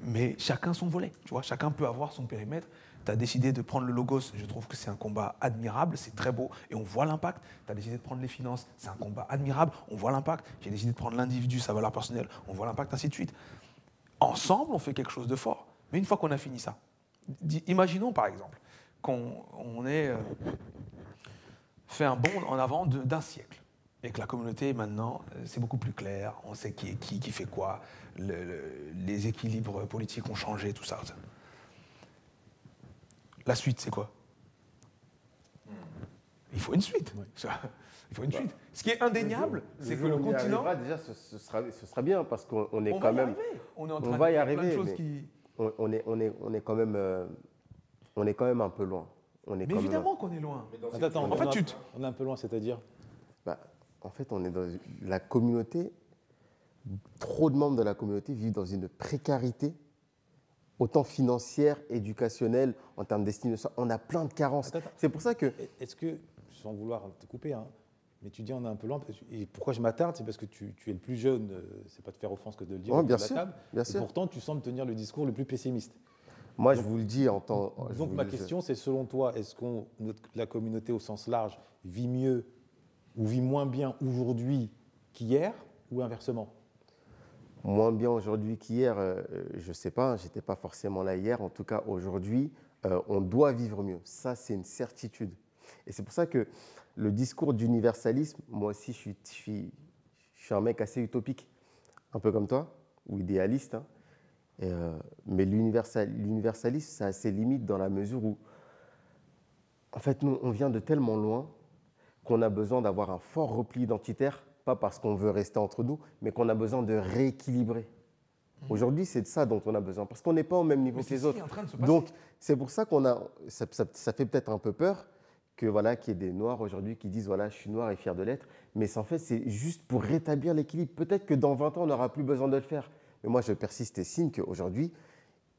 Mais chacun son volet, tu vois, chacun peut avoir son périmètre. Tu as décidé de prendre le logos, je trouve que c'est un combat admirable, c'est très beau, et on voit l'impact. Tu as décidé de prendre les finances, c'est un combat admirable, on voit l'impact. J'ai décidé de prendre l'individu, sa valeur personnelle, on voit l'impact, ainsi de suite. Ensemble, on fait quelque chose de fort. Mais une fois qu'on a fini ça, imaginons par exemple qu'on ait fait un bond en avant d'un siècle. Et que la communauté, maintenant, c'est beaucoup plus clair, on sait qui est qui fait quoi, les équilibres politiques ont changé, tout ça. La suite, c'est quoi? Il faut une suite. Oui. Il faut une suite. Ce qui est indéniable, c'est que le continent... Déjà, ce sera bien, parce qu'on est on quand va même... On va y arriver, mais on est quand même un peu loin. Mais évidemment qu'on est loin. Attends, en fait, on est un peu loin, c'est-à-dire en fait, on est dans la communauté, trop de membres de la communauté vivent dans une précarité autant financière, éducationnelle, en termes d'estime de soi. On a plein de carences. C'est pour ça que… Est-ce que, sans vouloir te couper, hein, mais tu dis on est un peu lent, et pourquoi je m'attarde, c'est parce que tu es le plus jeune, c'est pas de faire offense que de le dire bien autour de la sûr, table, bien et sûr. pourtant tu sembles tenir le discours le plus pessimiste. Moi, je vous le dis en tant… Donc ma question, c'est selon toi, est-ce que la communauté au sens large vit mieux ou vit moins bien aujourd'hui qu'hier, ou inversement? Moins bien aujourd'hui qu'hier, je ne sais pas, je n'étais pas forcément là hier. En tout cas, aujourd'hui, on doit vivre mieux. Ça, c'est une certitude. Et c'est pour ça que le discours d'universalisme, moi aussi, je suis un mec assez utopique, un peu comme toi, ou idéaliste. Hein. Mais l'universalisme, ça a ses limites dans la mesure où, en fait, nous, on vient de tellement loin qu'on a besoin d'avoir un fort repli identitaire, pas parce qu'on veut rester entre nous, mais qu'on a besoin de rééquilibrer. Aujourd'hui, c'est de ça dont on a besoin, parce qu'on n'est pas au même niveau que les autres. Donc, c'est pour ça qu'on a, ça fait peut-être un peu peur que voilà, qu'il y ait des Noirs aujourd'hui qui disent voilà, je suis noir et fier de l'être, mais en fait, c'est juste pour rétablir l'équilibre. Peut-être que dans 20 ans, on n'aura plus besoin de le faire. Mais moi, je persiste et signe qu'aujourd'hui,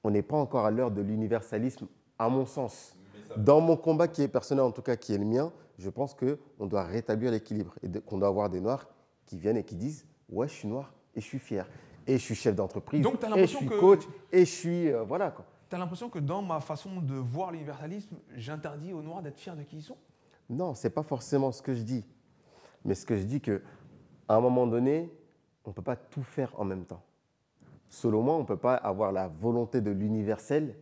on n'est pas encore à l'heure de l'universalisme, à mon sens. Dans mon combat qui est personnel, en tout cas qui est le mien, je pense qu'on doit rétablir l'équilibre et qu'on doit avoir des Noirs qui viennent et qui disent « ouais, je suis noir et je suis fier. Et je suis chef d'entreprise, et je suis coach, et je suis… voilà quoi. » Tu as l'impression que dans ma façon de voir l'universalisme, j'interdis aux Noirs d'être fiers de qui ils sont? Non, ce n'est pas forcément ce que je dis. Mais ce que je dis, qu'à un moment donné, on ne peut pas tout faire en même temps. Selon moi, on ne peut pas avoir la volonté de l'universel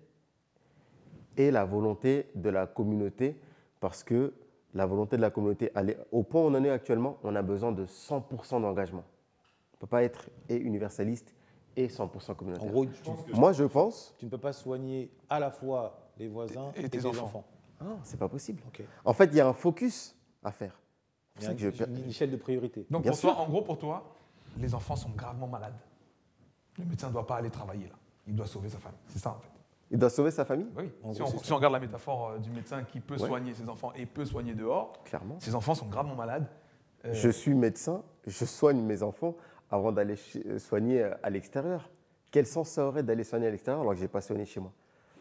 et la volonté de la communauté, parce que la volonté de la communauté, au point où on en est actuellement, on a besoin de 100% d'engagement. On ne peut pas être et universaliste et 100% communautaire. En gros, je pense… Tu ne peux pas soigner à la fois les voisins et tes enfants. Ah, c'est pas possible. Okay. En fait, il y a un focus à faire. Il y a une échelle de priorité. Donc, en gros, pour toi, les enfants sont gravement malades. Le médecin ne doit pas aller travailler là. Il doit sauver sa famille. C'est ça, en fait. Il doit sauver sa famille? Oui. Si on regarde la métaphore du médecin qui peut soigner ses enfants et peut soigner dehors, clairement. Ses enfants sont gravement malades. Je suis médecin, je soigne mes enfants avant d'aller soigner à l'extérieur. Quel sens ça aurait d'aller soigner à l'extérieur alors que je n'ai pas soigné chez moi?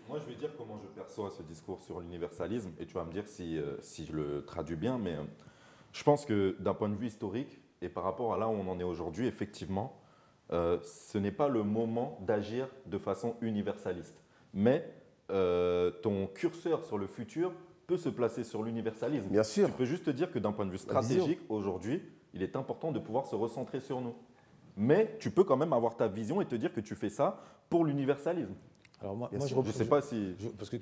Moi, je vais dire comment je perçois ce discours sur l'universalisme et tu vas me dire si je le traduis bien. Mais je pense que d'un point de vue historique et par rapport à là où on en est aujourd'hui, effectivement, ce n'est pas le moment d'agir de façon universaliste. Mais ton curseur sur le futur peut se placer sur l'universalisme. Bien sûr. Tu peux juste te dire que d'un point de vue stratégique, aujourd'hui, il est important de pouvoir se recentrer sur nous. Mais tu peux quand même avoir ta vision et te dire que tu fais ça pour l'universalisme. Alors moi je ne sais pas si… parce que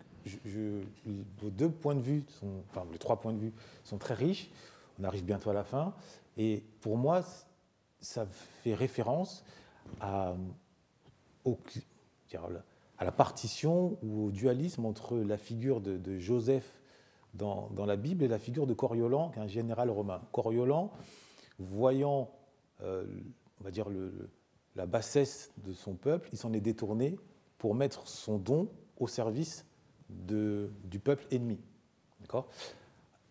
vos deux points de vue, enfin les trois points de vue sont très riches. On arrive bientôt à la fin. Et pour moi, ça fait référence à la partition ou au dualisme entre la figure de Joseph dans la Bible et la figure de Coriolan, qui est un général romain. Coriolan, voyant on va dire la bassesse de son peuple, il s'en est détourné pour mettre son don au service du peuple ennemi. D'accord ?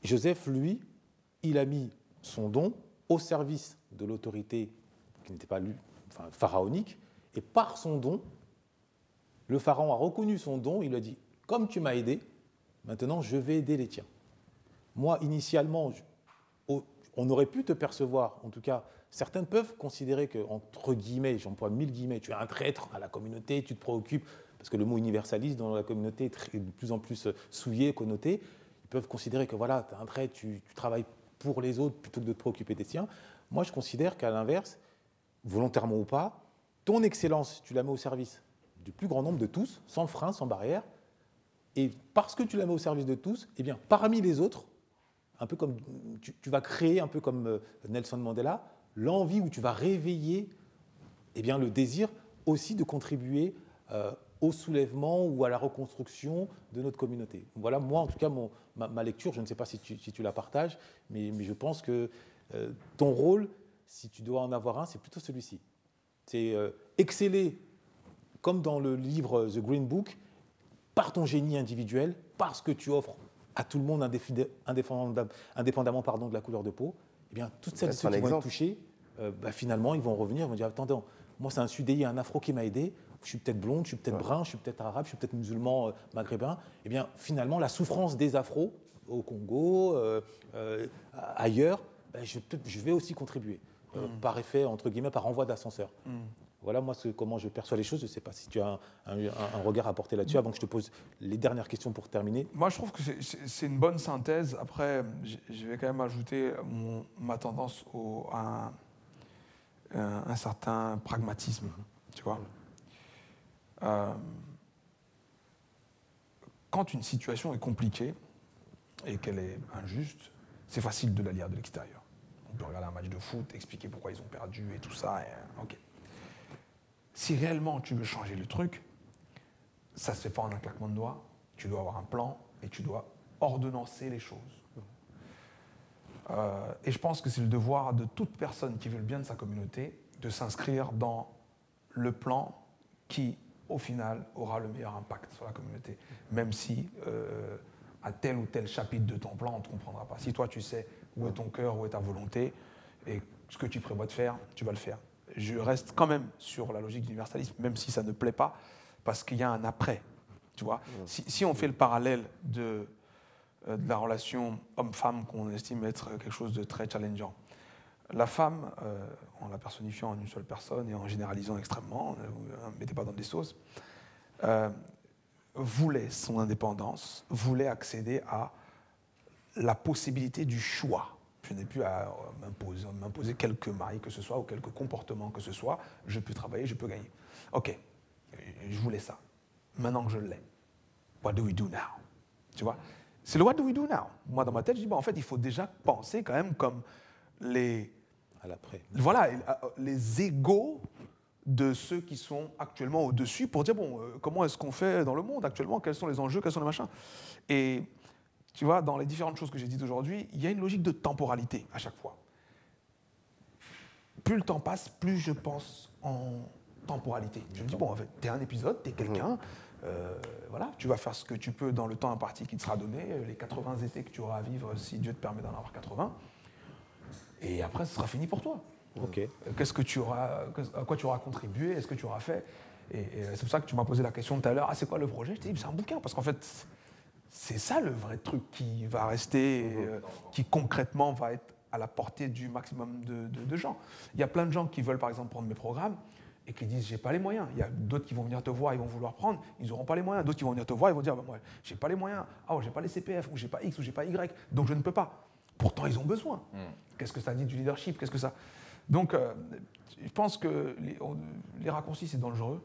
Joseph, lui, il a mis son don au service de l'autorité qui n'était pas pharaonique, et par son don, le pharaon a reconnu son don, il a dit « Comme tu m'as aidé, maintenant je vais aider les tiens. » Moi, initialement, on aurait pu te percevoir, en tout cas, certains peuvent considérer que, entre guillemets, j'emploie 1000 guillemets, tu es un traître à la communauté, tu te préoccupes, parce que le mot universaliste dans la communauté est de plus en plus souillé, connoté. Ils peuvent considérer que voilà, tu es un traître, tu travailles pour les autres plutôt que de te préoccuper des tiens. Moi, je considère qu'à l'inverse, volontairement ou pas, ton excellence, tu la mets au service du plus grand nombre de tous, sans frein, sans barrière. Et parce que tu la mets au service de tous, eh bien, parmi les autres, un peu comme tu vas créer, un peu comme Nelson Mandela, l'envie où tu vas réveiller eh bien, le désir aussi de contribuer au soulèvement ou à la reconstruction de notre communauté. Voilà, moi, en tout cas, ma lecture, je ne sais pas si tu la partages, mais je pense que ton rôle, si tu dois en avoir un, c'est plutôt celui-ci. C'est exceller, comme dans le livre The Green Book, par ton génie individuel, parce que tu offres à tout le monde, indépendamment de la couleur de peau, eh bien, toutes celles et ceux qui vont être touchés, finalement, ils vont revenir, ils vont dire « Attendez, moi, c'est un Sudéi, un Afro qui m'a aidé. je suis peut-être blonde, je suis peut-être brun, je suis peut-être arabe, je suis peut-être musulman maghrébin, eh bien finalement la souffrance des afros au Congo, ailleurs, ben, je vais aussi contribuer par effet, entre guillemets, par envoi d'ascenseur. Voilà moi comment je perçois les choses. Je ne sais pas si tu as un regard à porter là-dessus avant que je te pose les dernières questions pour terminer. Moi, je trouve que c'est une bonne synthèse. Après, je vais quand même ajouter ma tendance à un certain pragmatisme, tu vois. Quand une situation est compliquée et qu'elle est injuste, c'est facile de la lire de l'extérieur. On peut regarder un match de foot, expliquer pourquoi ils ont perdu et tout ça. Ok. Si réellement tu veux changer le truc, ça ne se fait pas en un claquement de doigts. Tu dois avoir un plan et tu dois ordonnancer les choses. Et je pense que c'est le devoir de toute personne qui veut le bien de sa communauté de s'inscrire dans le plan qui, au final, aura le meilleur impact sur la communauté. Même si, à tel ou tel chapitre de ton plan, on ne te comprendra pas. Si toi, tu sais où est ton cœur, où est ta volonté, et ce que tu prévois de faire, tu vas le faire. Je reste quand même sur la logique d'universalisme, même si ça ne plaît pas, parce qu'il y a un après. Tu vois, si on fait le parallèle de la relation homme-femme qu'on estime être quelque chose de très challengeant, la femme, en la personnifiant en une seule personne et en généralisant extrêmement, ne mettez pas dans des sauces, voulait son indépendance, voulait accéder à la possibilité du choix. Je n'ai plus à m'imposer quelques mailles que ce soit ou quelques comportements que ce soit. Je peux travailler, je peux gagner. Ok, je voulais ça. Maintenant que je l'ai, what do we do now? Tu vois, c'est le what do we do now. Moi, dans ma tête, je dis, bon, en fait, il faut déjà penser quand même comme les égaux de ceux qui sont actuellement au-dessus pour dire, bon, comment est-ce qu'on fait dans le monde actuellement? Quels sont les enjeux? Quels sont les machins? Et tu vois, dans les différentes choses que j'ai dites aujourd'hui, il y a une logique de temporalité à chaque fois. Plus le temps passe, plus je pense en temporalité. Je me dis, bon, en fait, t'es un épisode, t'es quelqu'un, voilà, tu vas faire ce que tu peux dans le temps imparti qui te sera donné, les 80 étés que tu auras à vivre, si Dieu te permet d'en avoir 80, et après, ce sera fini pour toi. Ok. Qu'est-ce que tu auras, à quoi tu auras contribué, est-ce que tu auras fait? Et c'est pour ça que tu m'as posé la question tout à l'heure, ah, c'est quoi le projet? Je t'ai dit, c'est un bouquin, parce qu'en fait, c'est ça le vrai truc qui va rester, qui concrètement va être à la portée du maximum de gens. Il y a plein de gens qui veulent par exemple prendre mes programmes et qui disent j'ai pas les moyens. Il y a d'autres qui vont venir te voir, ils vont vouloir prendre, ils n'auront pas les moyens. D'autres qui vont venir te voir, ils vont dire bah, moi j'ai pas les moyens, j'ai pas les CPF, ou j'ai pas X, ou j'ai pas Y, donc je ne peux pas. Pourtant ils ont besoin. Qu'est-ce que ça dit du leadership? Qu'est-ce que ça... Donc je pense que les raccourcis c'est dangereux.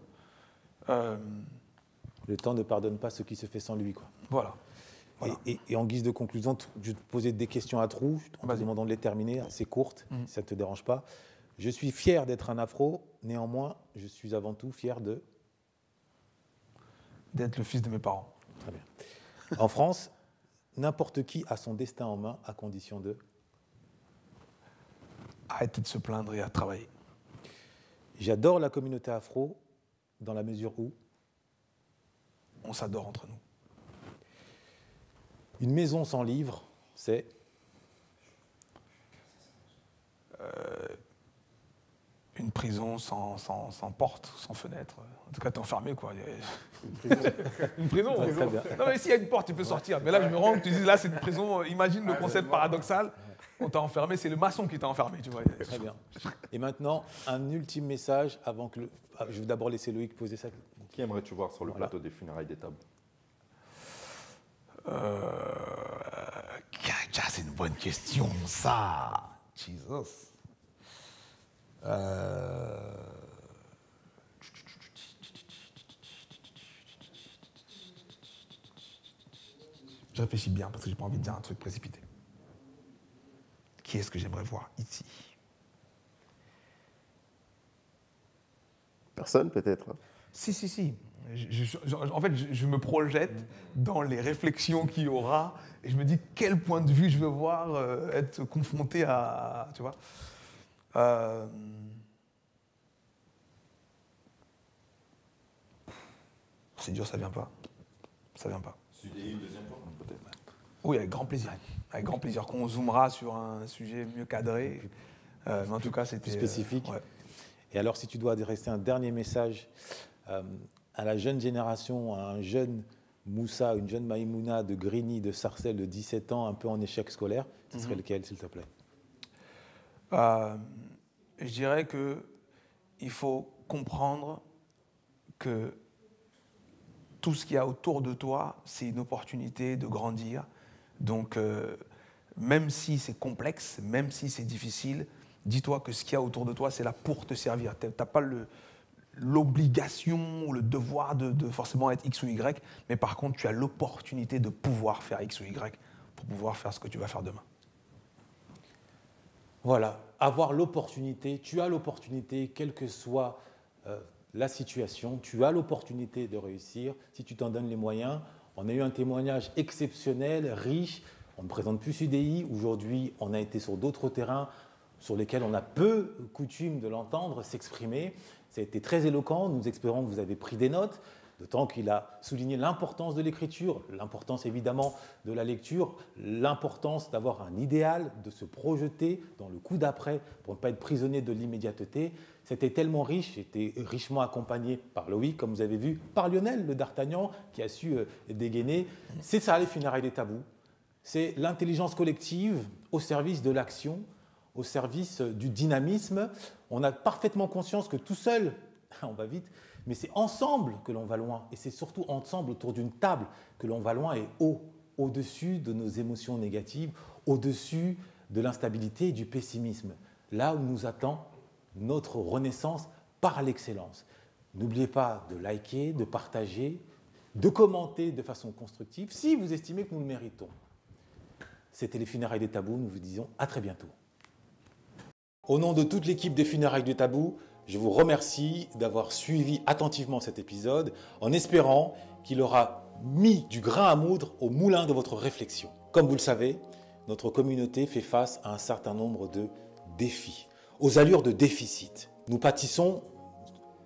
Le temps ne pardonne pas ce qui se fait sans lui, quoi. Voilà. Et en guise de conclusion, je vais te poser des questions à trous, en te demandant de les terminer, assez courtes, si ça ne te dérange pas. Je suis fier d'être un afro, néanmoins, je suis avant tout fier d'être le fils de mes parents. Très bien. En France, n'importe qui a son destin en main, à condition de... Arrêter de se plaindre et à travailler. J'adore la communauté afro, dans la mesure où... On s'adore entre nous. Une maison sans livre, c'est une prison sans porte, sans fenêtre. En tout cas, t'es enfermé, quoi. Une prison. Très bien. Non, mais s'il y a une porte, tu peux sortir. Mais là, je me rends, tu dis, là, c'est une prison. Imagine le concept paradoxal. On t'a enfermé, c'est le maçon qui t'a enfermé, tu vois. Très bien. Et maintenant, un ultime message avant que je vais d'abord laisser Loïc poser ça. Qui aimerais-tu voir sur le plateau des funérailles des tables? C'est une bonne question, ça. Jesus. Je réfléchis bien parce que j'ai pas envie de dire un truc précipité. Qui est-ce que j'aimerais voir ici? Personne, peut-être. Si. En fait, je me projette dans les réflexions qu'il y aura et je me dis quel point de vue je veux voir être confronté à... Tu vois c'est dur, ça vient pas. Ça vient pas. Et une deuxième fois, peut-être. Oui, avec grand plaisir. Avec grand plaisir. Qu'on zoomera sur un sujet mieux cadré. Mais en tout cas, c'était... Plus spécifique. Ouais. Et alors, si tu dois adresser un dernier message à la jeune génération, à un jeune Moussa, une jeune Maïmouna de Grigny, de Sarcelles, de 17 ans, un peu en échec scolaire, ce serait lequel, s'il te plaît? Je dirais qu'il faut comprendre que tout ce qu'il y a autour de toi, c'est une opportunité de grandir. Donc, même si c'est complexe, même si c'est difficile, dis-toi que ce qu'il y a autour de toi, c'est là pour te servir. Tu n'as pas l'obligation ou le devoir de forcément être X ou Y, mais par contre, tu as l'opportunité de pouvoir faire X ou Y pour pouvoir faire ce que tu vas faire demain. Voilà, avoir l'opportunité, tu as l'opportunité, quelle que soit la situation, tu as l'opportunité de réussir si tu t'en donnes les moyens. On a eu un témoignage exceptionnel, riche. On ne présente plus UDI. Aujourd'hui, on a été sur d'autres terrains sur lesquels on a peu coutume de l'entendre s'exprimer. Ça a été très éloquent. Nous espérons que vous avez pris des notes, d'autant qu'il a souligné l'importance de l'écriture, l'importance évidemment de la lecture, l'importance d'avoir un idéal, de se projeter dans le coup d'après pour ne pas être prisonnier de l'immédiateté. C'était tellement riche, j'étais richement accompagné par Loïc, comme vous avez vu, par Lionel, le d'Artagnan, qui a su dégainer. C'est ça les funérailles des tabous. C'est l'intelligence collective au service de l'action, au service du dynamisme. On a parfaitement conscience que tout seul, on va vite, mais c'est ensemble que l'on va loin. Et c'est surtout ensemble autour d'une table que l'on va loin et au-dessus de nos émotions négatives, au-dessus de l'instabilité et du pessimisme. Là où nous attend notre renaissance par l'excellence. N'oubliez pas de liker, de partager, de commenter de façon constructive si vous estimez que nous le méritons. C'était les funérailles des tabous, nous vous disons à très bientôt. Au nom de toute l'équipe des funérailles des tabous, je vous remercie d'avoir suivi attentivement cet épisode en espérant qu'il aura mis du grain à moudre au moulin de votre réflexion. Comme vous le savez, notre communauté fait face à un certain nombre de défis, aux allures de déficit. Nous pâtissons,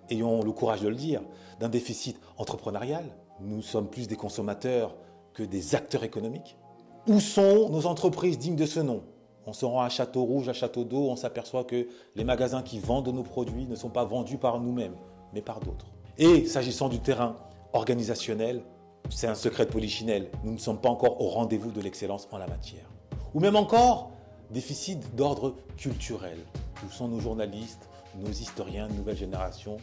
ayons le courage de le dire, d'un déficit entrepreneurial. Nous sommes plus des consommateurs que des acteurs économiques. Où sont nos entreprises dignes de ce nom? On se rend à Château Rouge, à Château d'Eau, on s'aperçoit que les magasins qui vendent nos produits ne sont pas vendus par nous-mêmes, mais par d'autres. Et s'agissant du terrain organisationnel, c'est un secret de polichinelle. Nous ne sommes pas encore au rendez-vous de l'excellence en la matière. Ou même encore, déficit d'ordre culturel. Où sont nos journalistes, nos historiens de nouvelle génération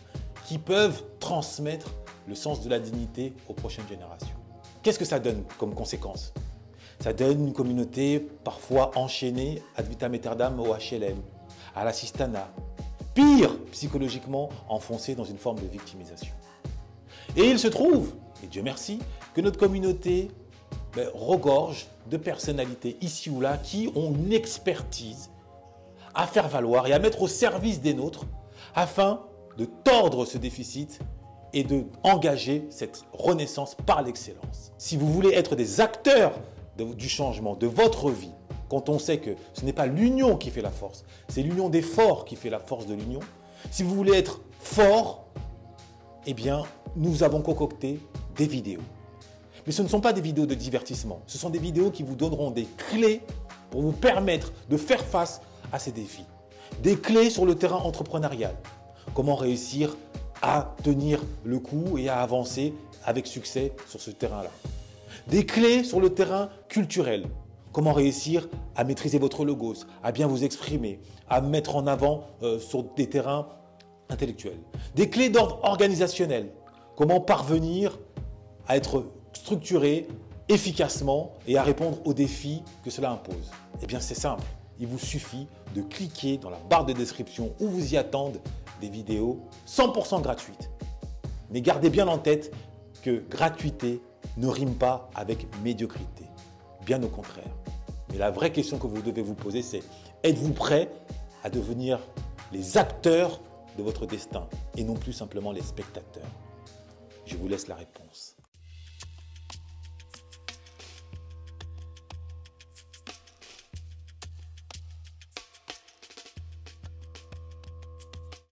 qui peuvent transmettre le sens de la dignité aux prochaines générations? Qu'est-ce que ça donne comme conséquence? Ça donne une communauté parfois enchaînée ad vitam aeternam au HLM, à l'assistanat. Pire, psychologiquement enfoncée dans une forme de victimisation. Et il se trouve, et Dieu merci, que notre communauté regorge de personnalités ici ou là qui ont une expertise à faire valoir et à mettre au service des nôtres afin de tordre ce déficit et d'engager cette renaissance par l'excellence. Si vous voulez être des acteurs du changement, de votre vie, quand on sait que ce n'est pas l'union qui fait la force, c'est l'union des forts qui fait la force de l'union. Si vous voulez être fort, eh bien, nous avons concocté des vidéos. Mais ce ne sont pas des vidéos de divertissement, ce sont des vidéos qui vous donneront des clés pour vous permettre de faire face à ces défis. Des clés sur le terrain entrepreneurial. Comment réussir à tenir le coup et à avancer avec succès sur ce terrain-là. Des clés sur le terrain culturel. Comment réussir à maîtriser votre logos, à bien vous exprimer, à mettre en avant sur des terrains intellectuels. Des clés d'ordre organisationnel. Comment parvenir à être structuré efficacement et à répondre aux défis que cela impose. Eh bien, c'est simple. Il vous suffit de cliquer dans la barre de description où vous y attendent des vidéos 100% gratuites. Mais gardez bien en tête que gratuité ne rime pas avec médiocrité. Bien au contraire. Mais la vraie question que vous devez vous poser, c'est: êtes-vous prêt à devenir les acteurs de votre destin et non plus simplement les spectateurs? Je vous laisse la réponse.